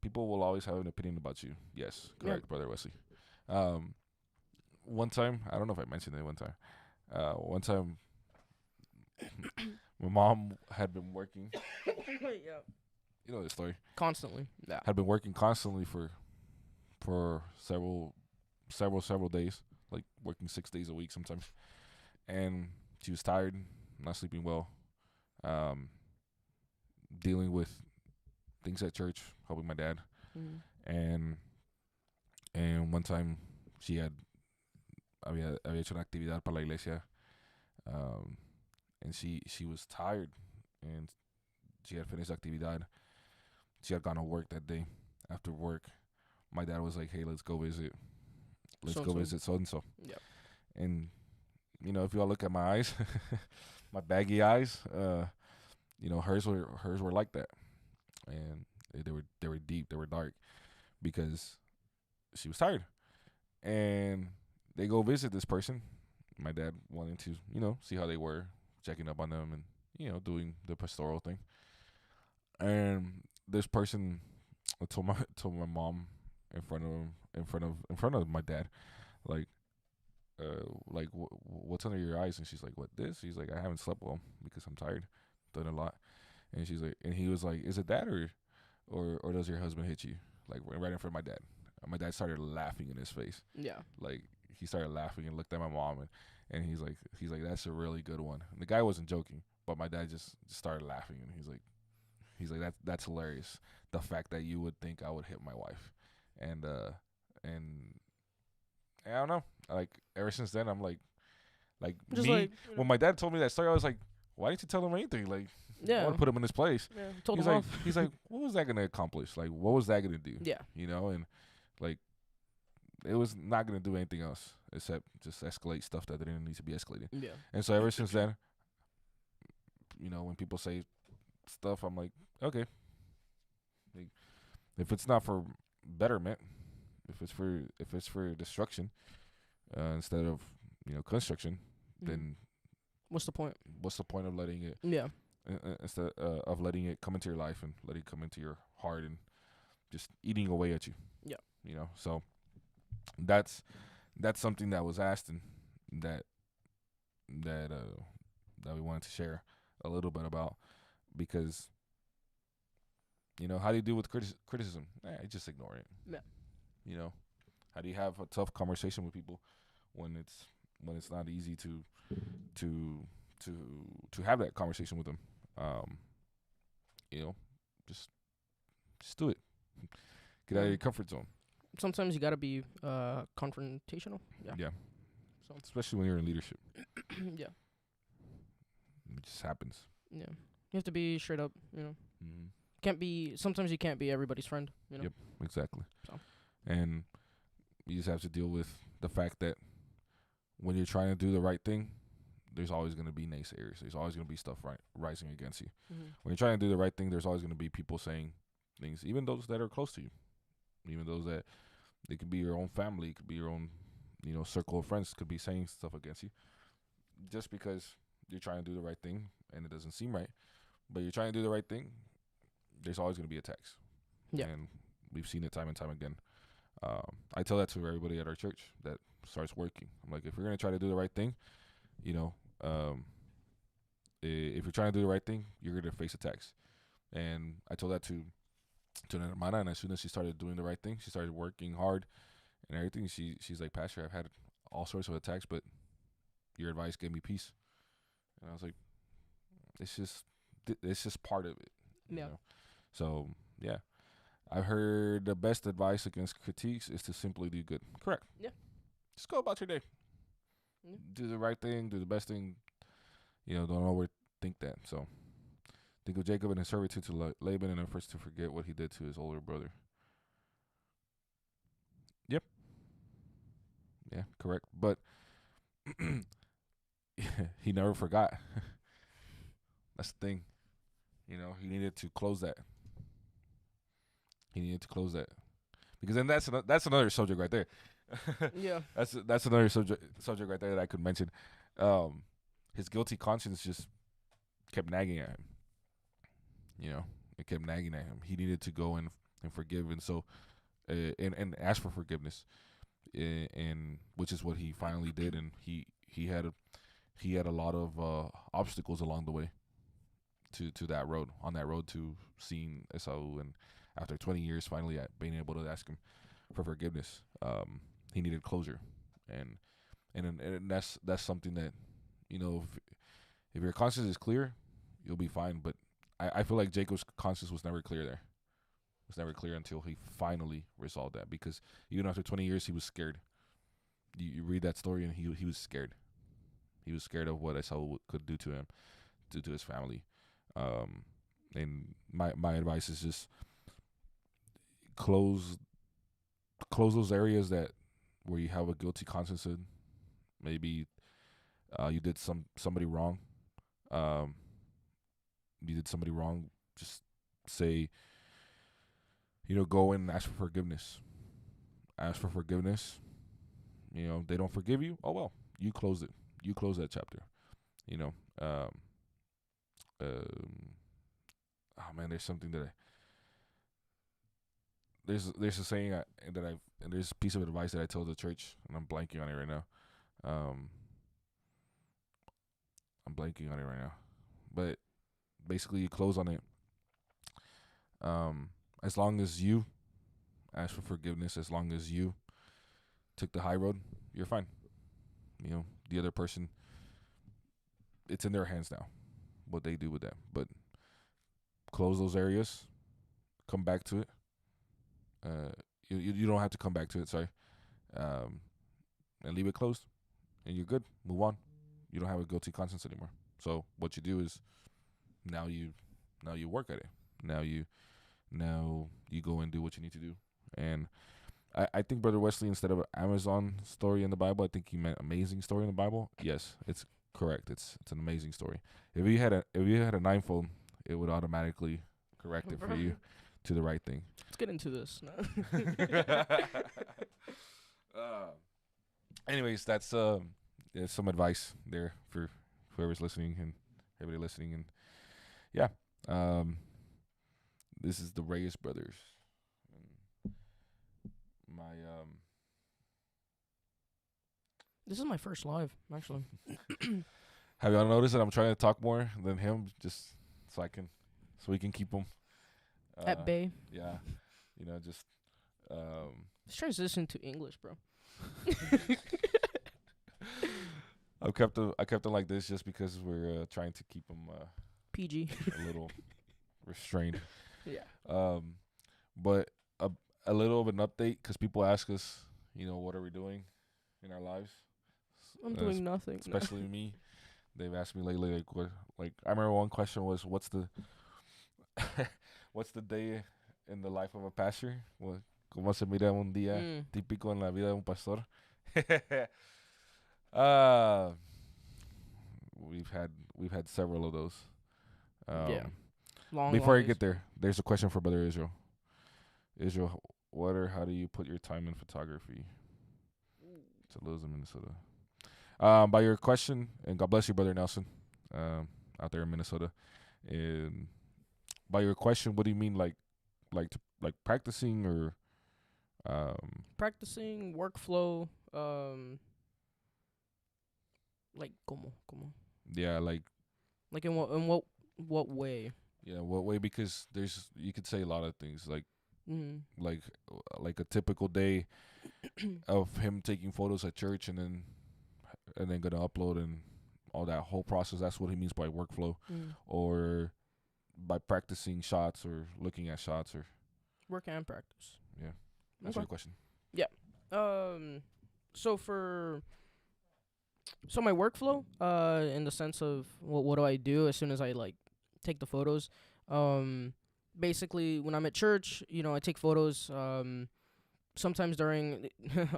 People will always have an opinion about you. Yes, correct, Brother Wesley. One time, I don't know if I mentioned it one time. One time, my mom had been working. Yeah. You know the story. Constantly. Yeah. Had been working constantly for several days, like working 6 days a week sometimes. And she was tired, not sleeping well, dealing with things at church, helping my dad. Mm. And one time she había hecho una actividad para la iglesia, and she was tired, and she had finished the actividad. She had gone to work that day. After work, my dad was like, "Hey, let's go visit so and so." Yeah. And if you all look at my eyes, my baggy eyes, hers were like that, and they were deep, they were dark, because she was tired. And they go visit this person. My dad wanted to, see how they were, checking up on them, and doing the pastoral thing. And this person told my mom in front of my dad, like, what's under your eyes? And she's like, what, this? He's like, I haven't slept well because I'm tired, done a lot. And she's like, and he was like, is it that or does your husband hit you? Like right in front of my dad. My dad started laughing in his face. Yeah. Like he started laughing and looked at my mom, and he's like, that's a really good one. And the guy wasn't joking, but my dad just started laughing, and he's like that's hilarious. The fact that you would think I would hit my wife, and I don't know. Like ever since then, I'm like Just me. like, When my dad told me that story, I was like, why didn't you tell him anything? Like, I want to put him in his place. Yeah. Told He's him like, off. he's like, what was that gonna accomplish? Like, what was that gonna do? Yeah. And like, it was not gonna do anything else except just escalate stuff that didn't need to be escalated. Yeah. And so ever since then, when people say stuff, I'm like, okay. Like, if it's not for betterment, if it's for destruction, instead of construction, then What's the point? What's the point of letting it? Yeah. Instead of letting it come into your life and letting it come into your heart and just eating away at you. Yeah. So that's something that was asked and that we wanted to share a little bit about, because how do you deal with criticism? You just ignore it. Yeah. How do you have a tough conversation with people when it's not easy to have that conversation with them? you know, just do it. Get out of your comfort zone. Sometimes you gotta be confrontational. Yeah. Yeah. So Especially when you're in leadership. yeah. It just happens. Yeah. You have to be straight up. You know. Mm-hmm. Can't be. Sometimes you can't be everybody's friend. You know. Yep. Exactly. So. And you just have to deal with the fact that when you're trying to do the right thing, there's always going to be naysayers. There's always going to be stuff rising against you. Mm-hmm. When you're trying to do the right thing, there's always going to be people saying things, even those that are close to you, even those that it could be your own family, it could be your own, circle of friends could be saying stuff against you just because you're trying to do the right thing and it doesn't seem right. But you're trying to do the right thing, there's always going to be attacks. Yeah. And we've seen it time and time again. I tell that to everybody at our church that starts working. I'm like, if you're going to try to do the right thing, if you're trying to do the right thing, you're going to face attacks. And I told that to an hermana, and as soon as she started doing the right thing, she started working hard and everything. She's like, Pastor, I've had all sorts of attacks, but your advice gave me peace. And I was like, it's just part of it. Yeah. You know? So, yeah. I've heard the best advice against critiques is to simply do good. Correct. Yeah. Just go about your day. Yeah. Do the right thing. Do the best thing. Don't overthink that. So, think of Jacob and his servitude to Laban and first to forget what he did to his older brother. Yep. Yeah, correct. But he never forgot. That's the thing. He needed to close that. Because then that's another subject right there. Yeah. That's another subject right there that I could mention. His guilty conscience just kept nagging at him. It kept nagging at him. He needed to go and forgive, and so and ask for forgiveness, and which is what he finally did. And he had a lot of obstacles along the way to that road, on that road to seeing Esau, and after 20 years finally being able to ask him for forgiveness. He needed closure, and that's something that if your conscience is clear, you'll be fine. But I feel like Jacob's conscience was never clear there. It was never clear until he finally resolved that, because even after 20 years he was scared. You read that story and he was scared. He was scared of what Esau could do to him, to his family. And my advice is just close those areas where you have a guilty conscience in. Maybe you did somebody wrong. You did somebody wrong. Just say, go and ask for forgiveness. Ask for forgiveness. They don't forgive you. Oh well, you close it. You close that chapter. Oh man, there's something that there's a saying and there's a piece of advice that I told the church, and I'm blanking on it right now. But basically you close on it. As long as you ask for forgiveness, as long as you took the high road, you're fine. The other person, it's in their hands now what they do with that. But close those areas, come back to it. You don't have to come back to it, sorry. And leave it closed, and you're good. Move on. You don't have a guilty conscience anymore. So what you do is now you work at it. Now you go and do what you need to do. And I think Brother Wesley, instead of Amazon story in the Bible, I think he meant amazing story in the Bible. Yes, it's correct. It's an amazing story. If you had an iPhone, it would automatically correct it for you to the right thing. Let's get into this. Anyways, that's some advice there for whoever's listening and everybody listening. And yeah, this is the Reyes brothers. This is my first live, actually. Have y'all noticed that I'm trying to talk more than him, just so we can keep him at bay? Yeah, just. Let's transition to English, bro. I kept him like this just because we're trying to keep him PG. a little restrained. Yeah. But a little of an update because people ask us, what are we doing in our lives? I'm doing nothing. Especially me. They've asked me lately, like, what, like I remember one question was, what's the day in the life of a pastor? Well, ¿Cómo se mira un día típico en la vida de un pastor? uh, we've had several of those. Yeah. Long, before I get there, there's a question for Brother Israel. Israel, what or how do you put your time in photography? To Louisville, Minnesota. By your question, and God bless you, Brother Nelson, out there in Minnesota. And by your question, what do you mean, like practicing or? Practicing workflow. Like como. Yeah, like in what way? Yeah, what way? Because you could say a lot of things, like Mm-hmm. like a typical day of him taking photos at church and then gonna upload and all that whole process. That's what he means by workflow, or by practicing shots or looking at shots or work and practice. Yeah, that's your question. Yeah. So my workflow, in the sense of what do I do as soon as I take the photos. Basically when I'm at church, I take photos. Sometimes during,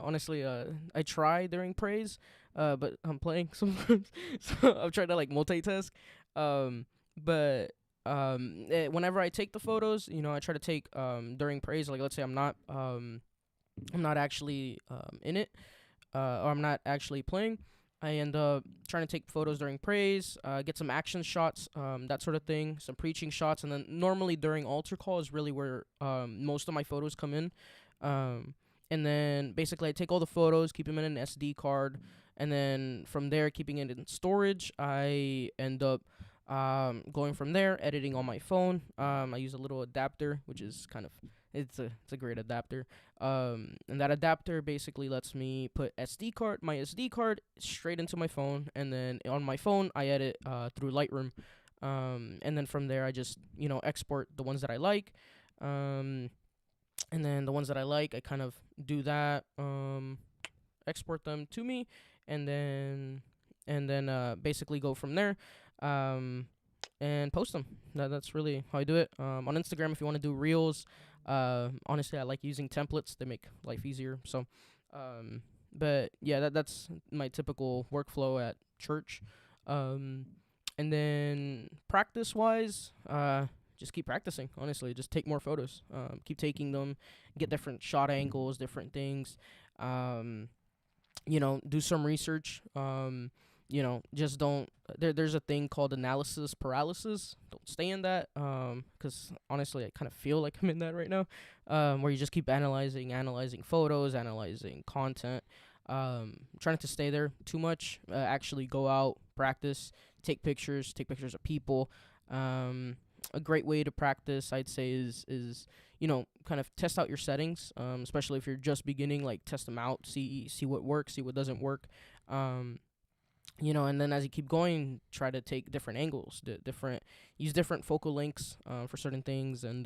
honestly, I try during praise, but I'm playing sometimes, so I'm trying to multitask. But whenever I take the photos, I try to take during praise. Like let's say I'm not actually in it, or I'm not actually playing. I end up trying to take photos during praise, get some action shots, that sort of thing, some preaching shots, and then normally during altar call is really where most of my photos come in. And then basically I take all the photos, keep them in an SD card, and then from there, keeping it in storage, I end up going from there, editing on my phone. I use a little adapter, which is it's a great adapter. And that adapter basically lets me put my SD card straight into my phone, and then on my phone I edit through Lightroom. And then from there I just export the ones that I like. And then the ones that I like, I kind of do that, export them to me, and then basically go from there, and post them. That's really how I do it. On Instagram, if you want to do reels, honestly, I like using templates. They make life easier. So, but yeah, that's my typical workflow at church. And then practice-wise, just keep practicing, honestly. Just take more photos. Keep taking them, get different shot angles, different things. Do some research. Just don't. There's a thing called analysis paralysis. Don't stay in that. Because honestly, I kind of feel like I'm in that right now. Where you just keep analyzing photos, analyzing content. Trying to stay there too much. Actually go out, practice, take pictures of people. A great way to practice, I'd say, is kind of test out your settings, especially if you're just beginning. Like test them out, see what works, see what doesn't work. And then as you keep going, try to take different angles, use different focal lengths for certain things, and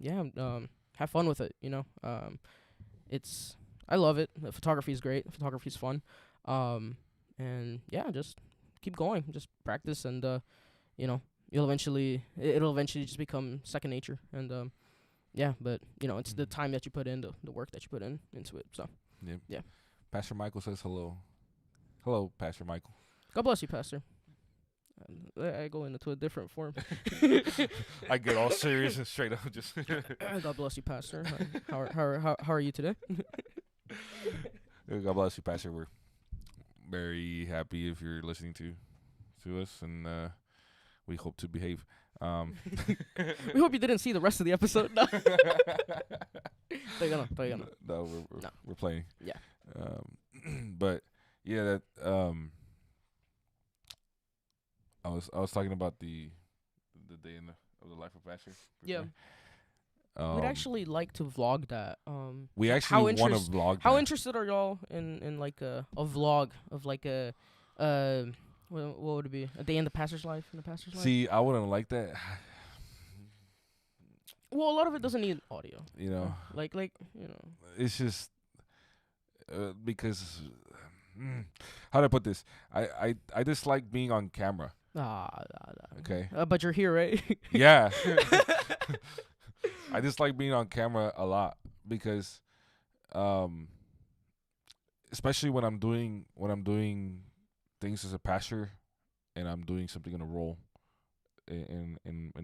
have fun with it. I love it. The photography is great. Photography is fun. And yeah, just keep going, just practice, and it'll eventually just become second nature. And but it's the time that you put in, the work that you put into it. So yeah. Pastor Michael says hello. Hello, Pastor Michael. God bless you, Pastor. I go into a different form. I get all serious and straight up. Just God bless you, Pastor. How are you today? God bless you, Pastor. We're very happy if you're listening to us, and we hope to behave. We hope you didn't see the rest of the episode. No, no, we're playing. Yeah. But yeah, that I was talking about the day of the life of Pastor. Yeah. We'd actually like to vlog that. We actually want to vlog. How interested are y'all in like a vlog of like a what would it be? A day in the pastor's life? See, I wouldn't like that. Well, a lot of it doesn't need audio. You know, Like you know. it's just because how do I put this? I dislike being on camera. Okay. But you're here, right? Yeah. I dislike being on camera a lot because, um, especially when I'm doing things as a pastor and I'm doing something in a role in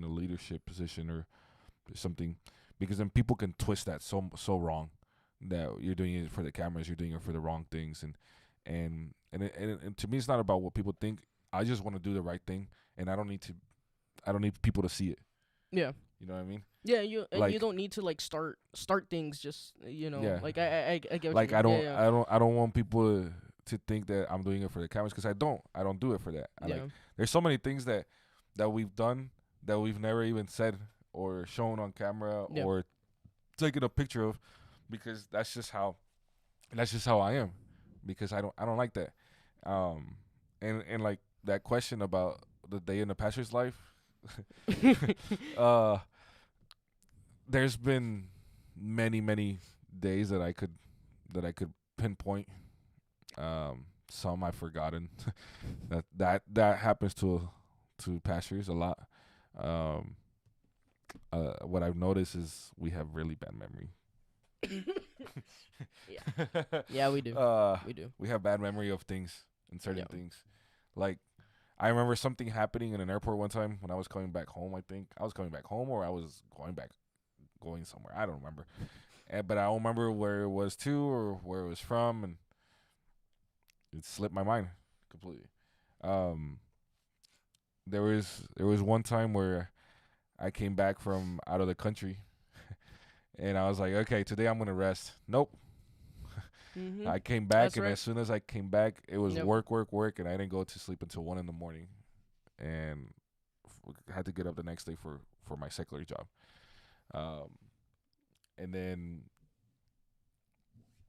a leadership position or something, because then people can twist that so wrong that you're doing it for the cameras, you're doing it for the wrong things, and to me it's not about what people think. I just want to do the right thing, and I don't need people to see it. Yeah. You know what I mean? Yeah, you Like, don't need to like start things just yeah, like I get what like you mean. Yeah, I don't want people to think that I'm doing it for the cameras, because I don't do it for that. I yeah, like There's so many things that we've done that we've never even said or shown on camera yeah, or taken a picture of, because that's just how I am, because I don't like that. And like that question about the day in the pastor's life, uh there's been many days that I could pinpoint. Some I've forgotten. That happens to pastors a lot. Um, what I've noticed is we have really bad memory. yeah, yeah. We do, uh, we do. we have bad memory of things and certain Yeah. things. Like, I remember something happening in an airport one time when I was coming back home. I think I was coming back home, or I was going somewhere. I don't remember. But I don't remember where it was to or where it was from, and it slipped my mind completely. Um, there was one time where I came back from out of the country, and I was like, okay, today I'm gonna rest. Nope. Mhm. I came back, That's and right. as soon as I came back, it was Yep. work, and I didn't go to sleep until 1 in the morning, and had to get up the next day for my secular job. Um, and then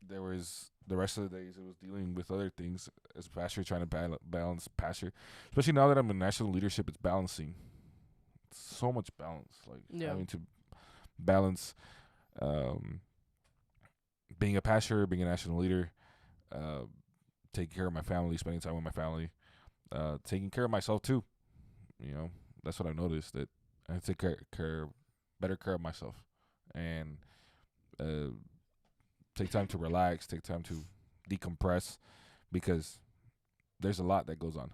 there was the rest of the days, it was dealing with other things as a pastor, trying to balance pastor, especially now that I'm in national leadership. It's balancing, so much balance, like Yeah. having to balance, um, being a pastor, being a national leader, uh, taking care of my family, spending time with my family, taking care of myself too. You know, that's what I noticed, that I take better care of myself, and uh, take time to relax, take time to decompress, because there's a lot that goes on.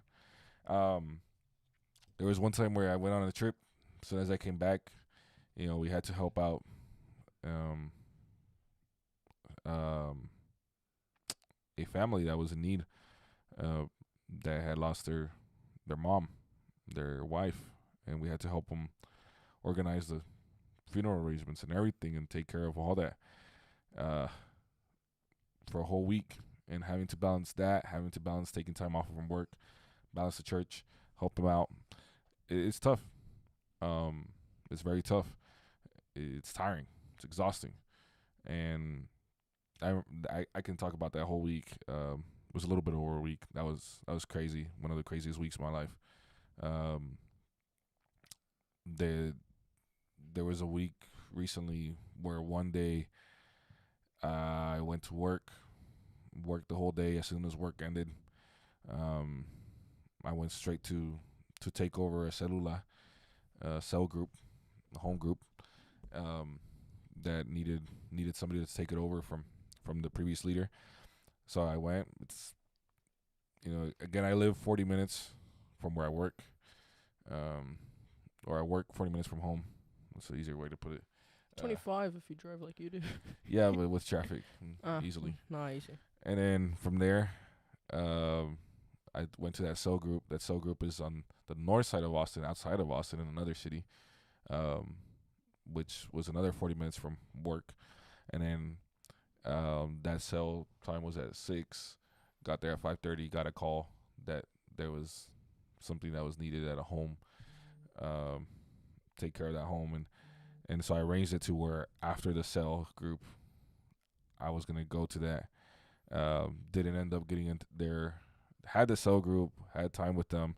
Um, there was one time where I went on a trip. As soon as I came back, we had to help out um, um, a family that was in need, uh, that had lost their mom, their wife, and we had to help them organize the funeral arrangements and everything, and take care of all that uh, for a whole week. And having to balance that, having to balance taking time off from work, balance the church, help them out. It's tough. Um, it's very tough. It's tiring. It's exhausting. And I can talk about that whole week. It was a little bit over a week. That was crazy. One of the craziest weeks of my life. Um, there there was a week recently where one day I went to worked the whole day. As soon as work ended, um, I went straight to take over a cell group, a home group, um, that needed somebody to take it over from the previous leader. So I went. It's again, I live 40 minutes from where I work, um, or I work 40 minutes from home. That's an easier way to put it. 25 if you drive like you do. Yeah, but with traffic, easily. Nice. And then from there, I went to that cell group. That cell group is on the north side of Austin, outside of Austin, in another city, um, which was another 40 minutes from work. And then that cell time was at 6. Got there at 5:30. Got a call that there was something that was needed at a home. Um, take care of that home, and so I arranged it to where after the cell group, I was gonna go to that. Didn't end up getting into there. Had the cell group, had time with them.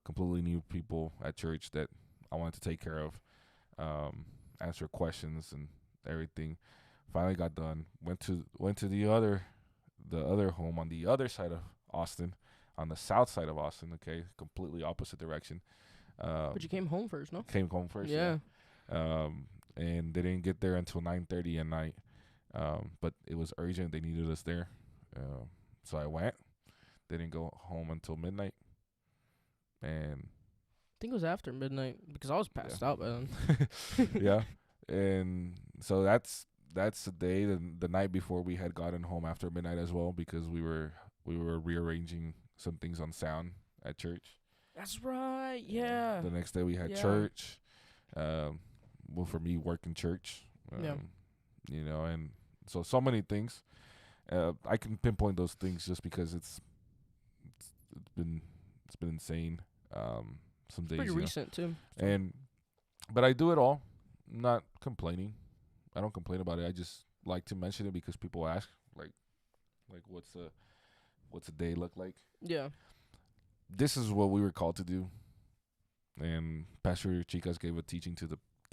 Completely new people at church that I wanted to take care of. Um, answer questions and everything. Finally got done. Went to the other home on the other side of Austin, on the south side of Austin. Okay, completely opposite direction. But you came home first, no? Came home first. Yeah. And they didn't get there until 9:30 at night. But it was urgent. They needed us there. So I went. They didn't go home until midnight. And I think it was after midnight because I was passed out by then. yeah. And so that's the day, the night before we had gotten home after midnight as well, because we were rearranging some things on sound at church. That's right. Yeah. The next day we had church. Well, for me, working church. Yeah. And so many things. I can pinpoint those things just because it's been insane. Some days. Pretty recent too. But I do it all. I'm not complaining. I don't complain about it. I just like to mention it because people ask, like what's a day look like? Yeah. This is what we were called to do. And Pastor Chicas gave a teaching to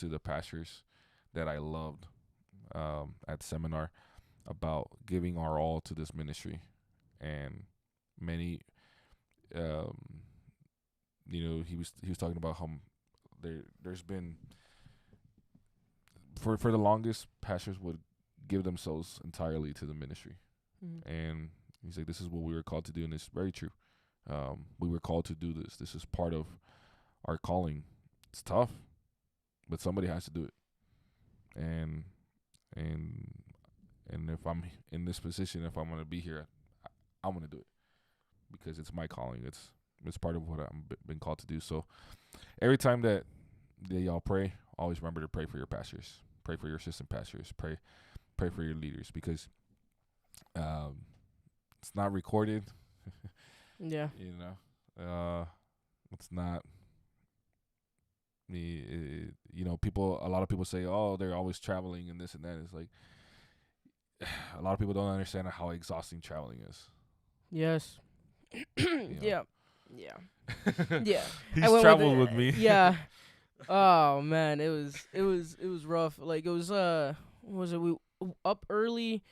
the pastors that I loved at seminar about giving our all to this ministry. And many he was talking about how there's been for the longest, pastors would give themselves entirely to the ministry. Mm-hmm. And he's like, this is what we were called to do, and it's very true. We were called to do this. This is part of our calling. It's tough, but somebody has to do it. And if I'm in this position, if I'm going to be here, I'm going to do it because it's my calling. It's part of what I've been called to do. So every time that y'all pray, always remember to pray for your pastors, pray for your assistant pastors, pray for your leaders, because it's not recorded. Yeah. It's not. A lot of people say, oh, they're always traveling and this and that. It's like a lot of people don't understand how exhausting traveling is. Yes. Yeah. Yeah. Yeah. He's traveled with me. Yeah. Oh man, it was rough. Like it was what was it? We up early,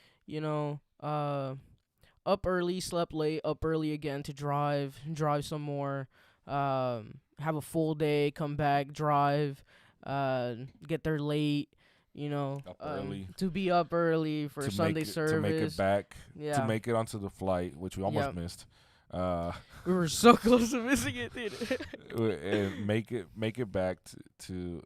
up early, slept late, up early again to drive some more, have a full day, come back, drive, get there late, up early. To be up early for Sunday service. To make it back, to make it onto the flight, which we almost missed. We were so close to missing it, dude. And make it back to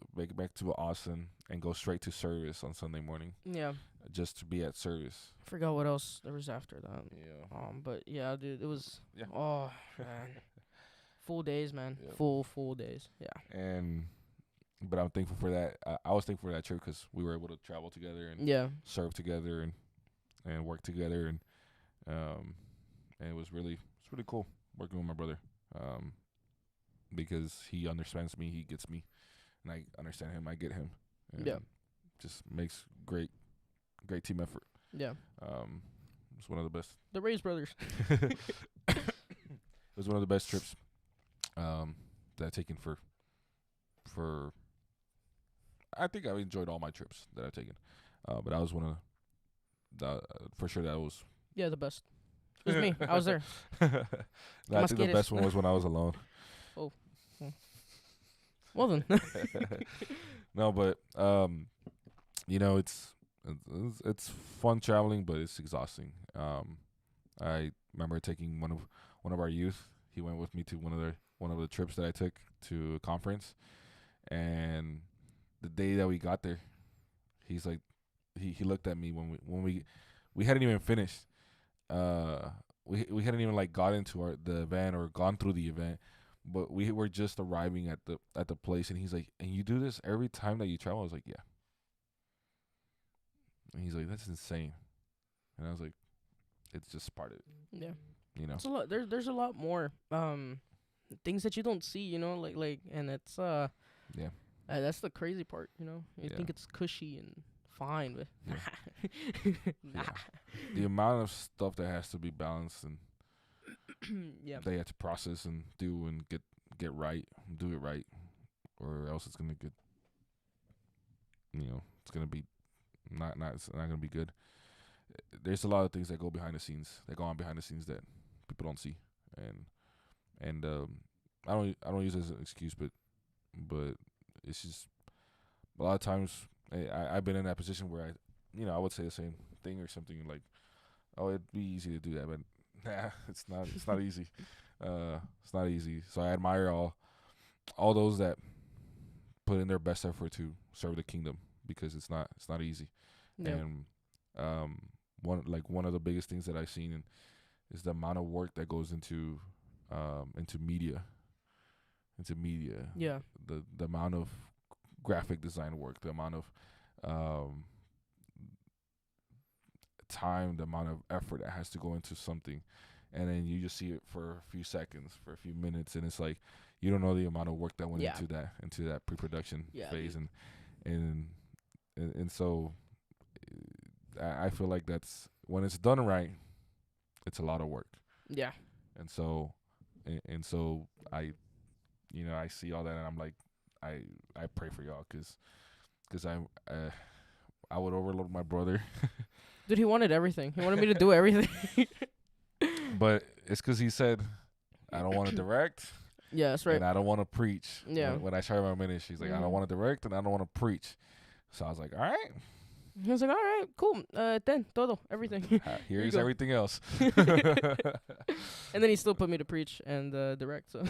Austin and go straight to service on Sunday morning. Yeah. Just to be at service. I forgot what else there was after that. Yeah. But yeah, dude, it was. Yeah. Oh man. Full days, man. Yeah. Full days. Yeah. But I'm thankful for that. I was thankful for that trip because we were able to travel together and serve together and work together and it was really cool working with my brother, because he understands me, he gets me, and I understand him, I get him. And just makes great team effort. Yeah. It's one of the best. The Reyes brothers. It was one of the best trips that I've taken for. I think I've enjoyed all my trips that I've taken, but that was one of the for sure that was. Yeah, the best. It was me. I was there. I think the best one was when I was alone. Oh. Well then. No, but it's fun traveling, but it's exhausting. I remember taking one of our youth. He went with me to one of the trips that I took to a conference, and the day that we got there, he's like, he looked at me when we hadn't even finished. We hadn't even got into the event or gone through the event, but we were just arriving at the place, and he's like, and you do this every time that you travel? I was like, yeah. And he's like, that's insane. And I was like, it's just part of it. Yeah. It's a lot. There's a lot more things that you don't see, and it's that's the crazy part, You think it's cushy and fine, but nah. The amount of stuff that has to be balanced and they have to process and do and get right, do it right, or else it's gonna get it's gonna be it's not gonna be good. There's a lot of things that go behind the scenes, that go on behind the scenes that people don't see, and I don't use it as an excuse, but it's just a lot of times I've been in that position where I would say the same thing or something like, oh, it'd be easy to do that, but nah, it's not. It's not easy. It's not easy. So I admire all those that put in their best effort to serve the kingdom, because it's not easy. Yeah. And one of the biggest things that I've seen is the amount of work that goes into media, Yeah. the amount of graphic design work, the amount of um, time, the amount of effort that has to go into something, and then you just see it for a few seconds, for a few minutes, and it's like you don't know the amount of work that went Yeah. into that pre-production Yeah, phase, dude. and so I feel like that's when it's done right, it's a lot of work, Yeah. and so I I see all that, and I'm like I pray for y'all, because I would overload my brother. Dude, he wanted everything. He wanted me to do everything. But it's because he said, I don't want to direct, Yeah, that's right. and I don't want to preach. Yeah. When I started my ministry, he's like, I don't Mhm. want to direct, and I don't want to preach. So I was like, all right, He was like, all right, cool. Ten, todo, everything. Here you here's go. everything else. And then he still put me to preach and direct. So,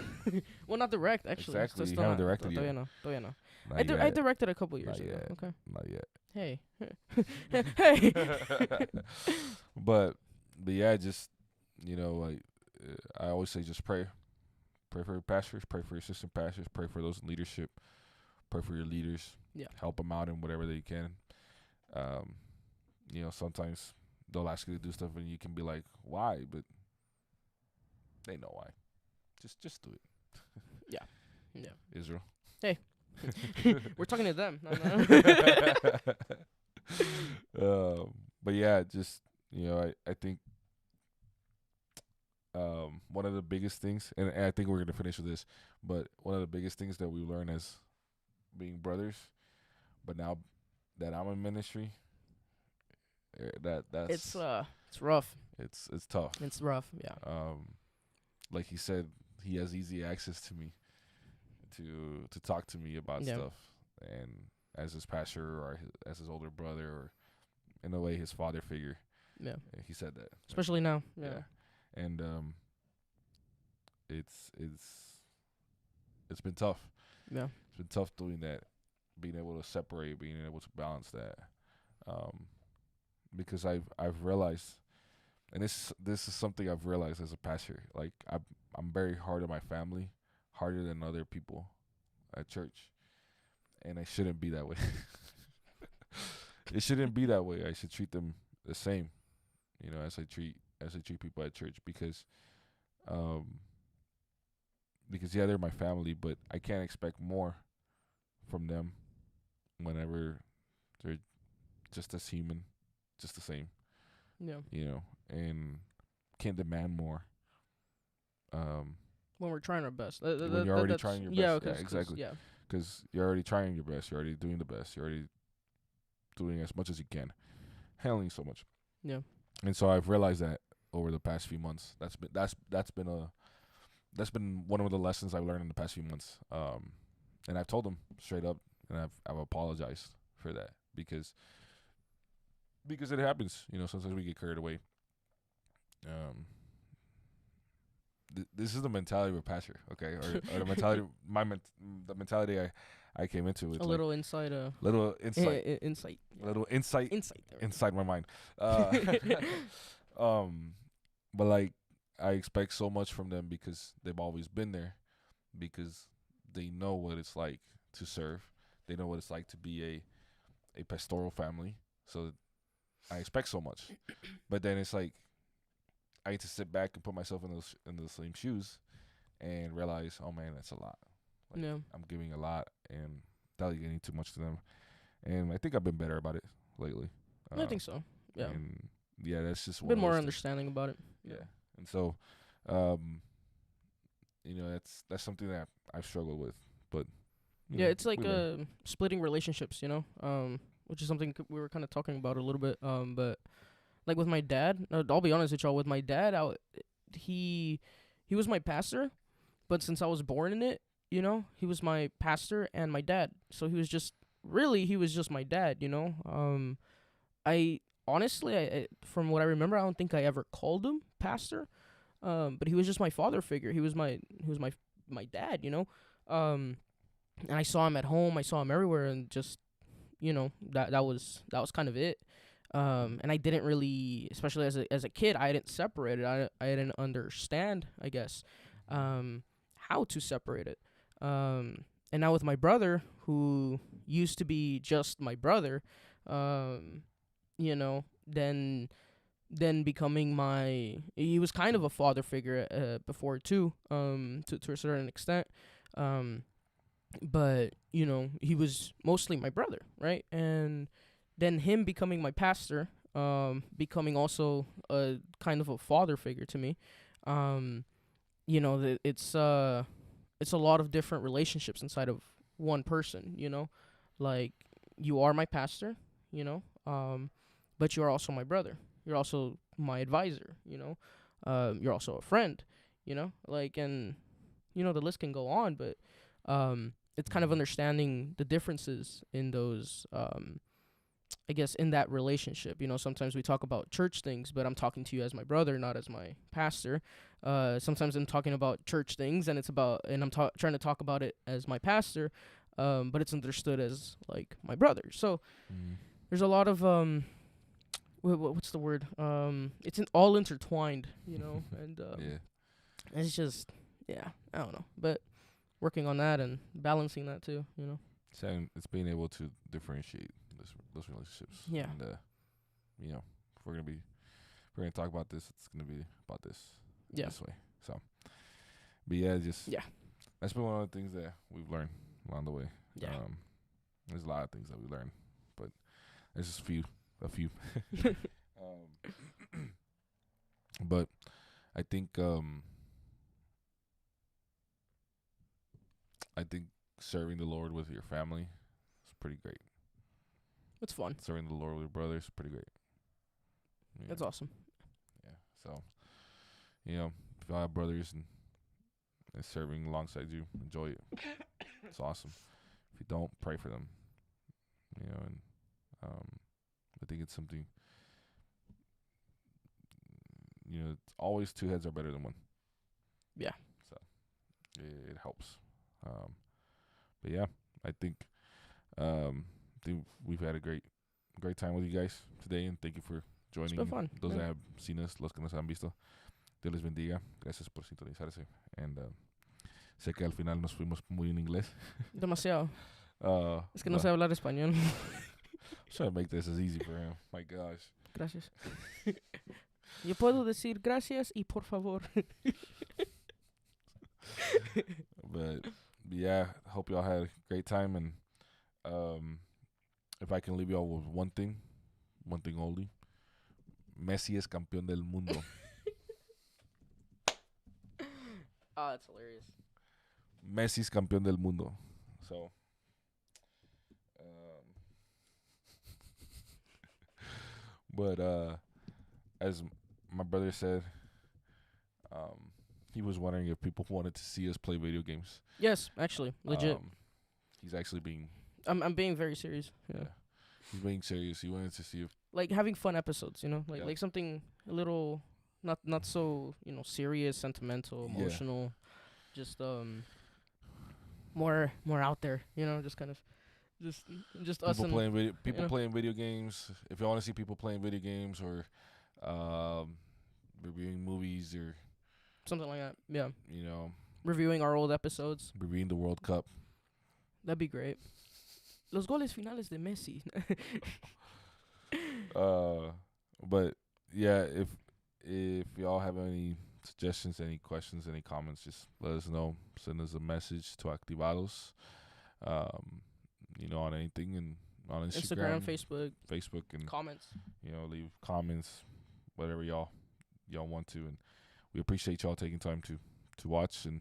well, not direct actually. Exactly, you Still haven't not. directed Todavía yet. no. Todavía no. Not I yet. directed a couple years Not ago. yet. Okay. Not yet. Hey. Hey. But yeah, just like I always say, just pray for your pastors, pray for your assistant pastors, pray for those in leadership, pray for your leaders. Yeah. Help them out in whatever they can. Sometimes they'll ask you to do stuff, and you can be like, why? But they know why. Just do it. Yeah. Israel. We're talking to them. But yeah, just I think one of the biggest things, and I think we're gonna finish with this, but one of the biggest things that we learn as being brothers, but now that I'm in ministry, that's It's rough. it's tough. It's rough. Yeah. Like he said, he has easy access to me to talk to me about Yeah. stuff, and as his pastor or as his older brother, or in a way his father figure. Yeah. He said that, Especially now. Yeah. and it's been tough. Yeah. It's been tough doing that, being able to separate, being able to balance that, because I've realized, and this is something I've realized as a pastor. Like I'm very hard on my family, harder than other people at church, and I shouldn't be that way. It shouldn't be that way. I should treat them the same, as I treat people at church, because yeah, they're my family, but I can't expect more from them whenever they're just as human, just the same, Yeah. and can't demand more. When we're trying our best. When you're already trying your best. Yeah. Yeah, exactly. Yeah. Because you're already trying your best. You're already doing the best. You're already doing as much as you can, handling so much. Yeah. And so I've realized that over the past few months. That's been one of the lessons I've learned in the past few months. And I've told them straight up, and I've apologized for that, because it happens. Sometimes we get carried away. This is the mentality of a pastor, okay, or the mentality, the mentality I came into. It's A little inside. little insight, Insight. Yeah. little insight Insight. There. inside my mind. But like, I expect so much from them because they've always been there, because they know what it's like to serve. They know what it's like to be a pastoral family. So I expect so much, but then it's like I need to sit back and put myself in those same shoes and realize, oh man, that's a lot. Like, Yeah. I'm giving a lot and delegating too much to them, and I think I've been better about it lately. I think so. Yeah. And yeah, that's just A one bit of more those understanding about it. things. Yeah, and so, that's something that I've struggled with, but Yeah, it's like we learn. splitting relationships, which is something we were kind of talking about a little bit. But like with my dad, I'll be honest with y'all. With my dad, he he was my pastor, but since I was born in it, he was my pastor and my dad. So he was just my dad. I honestly, from what I remember, I don't think I ever called him pastor. But he was just my father figure. He was my dad. And I saw him at home. I saw him everywhere, and just that was kind of it. And I didn't really, especially as a kid, I didn't separate it. I didn't understand, I guess, how to separate it. And now with my brother, who used to be just my brother, um, then becoming he was kind of a father figure before too, to a certain extent. Um, but he was mostly my brother, right? And then him becoming my pastor, becoming also a kind of a father figure to me. um it's a lot of different relationships inside of one person, like you are my pastor, you know but you're also my brother, you're also my advisor, you're also a friend, like, and the list can go on. But it's kind of understanding the differences in those, I guess, in that relationship. Sometimes we talk about church things, but I'm talking to you as my brother, not as my pastor. Sometimes I'm talking about church things, and I'm trying to talk about it as my pastor, but it's understood as like my brother. So there's a lot of what's the word? It's all intertwined, and Yeah. it's just, yeah, I don't know, but working on that and balancing that too. So it's being able to differentiate those relationships. Yeah. And if we're gonna talk about this, it's gonna be about this. Yeah. This way. So, but yeah, Yeah. that's been one of the things that we've learned along the way. Yeah. There's a lot of things that we learned, but there's just a few. But I think serving the Lord with your family is pretty great. It's fun. Serving the Lord with your brothers is pretty great. That's awesome. Yeah. So, if you have brothers and serving alongside you, enjoy it. It's awesome. If you don't, pray for them. And I think it's something. It's always two heads are better than one. Yeah. So it helps. But yeah, I think we've had a great time with you guys today, and thank you for joining. It's been fun. Those that have seen us, los que nos han visto, Dios les bendiga. Gracias por sintonizarse. And sé que al final nos fuimos muy en inglés. Demasiado. Es que no sé hablar español. I'm trying to make this as easy for him. My gosh. Gracias. Yo puedo decir gracias y por favor. But yeah, hope y'all had a great time. And if I can leave y'all with one thing only, Messi es campeón del mundo. Oh, that's hilarious. Messi es campeón del mundo. So, but as my brother said, he was wondering if people wanted to see us play video games. Yes, actually, legit. He's actually being. I'm being very serious. Yeah. He's being serious. He wanted to see if like having fun episodes, Yeah. like something a little not so serious, sentimental, emotional, just more out there, just kind of just us people and playing video games. If you want to see people playing video games or reviewing movies or something like that, yeah. Reviewing our old episodes. Reviewing the World Cup. That'd be great. Los goles finales de Messi. But yeah, if y'all have any suggestions, any questions, any comments, just let us know. Send us a message to Activados. On anything, and on Instagram, Facebook, and comments. Leave comments, whatever y'all want to, and we appreciate y'all taking time to watch and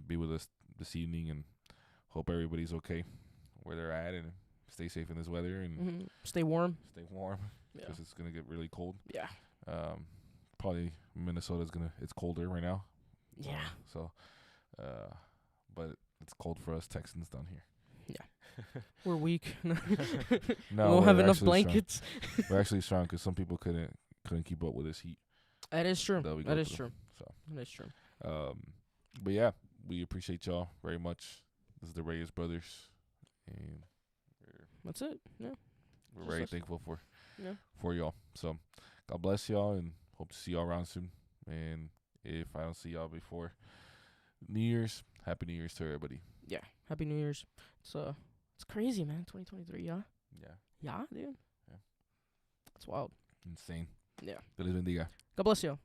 be with us this evening, and hope everybody's okay where they're at and stay safe in this weather and Stay warm. stay warm Yeah. because it's gonna get really cold. Yeah. Probably Minnesota's it's colder right now. Yeah. But it's cold for us Texans down here. We're weak. No, we don't have enough actually blankets. strong. We're actually strong because some people couldn't keep up with this heat. That is true. that we That go is through. true. So, That is true. but yeah, we appreciate y'all very much. This is the Reyes brothers, and That's it. Yeah. we're Just very us. thankful Yeah. for y'all. So, God bless y'all, and hope to see y'all around soon. And if I don't see y'all before New Year's, Happy New Year's to everybody. Yeah. Happy New Year's. It's crazy, man. 2023. Yeah. Yeah, Yeah, dude. Yeah. It's wild. insane. Yeah. Dios les bendiga. God bless you.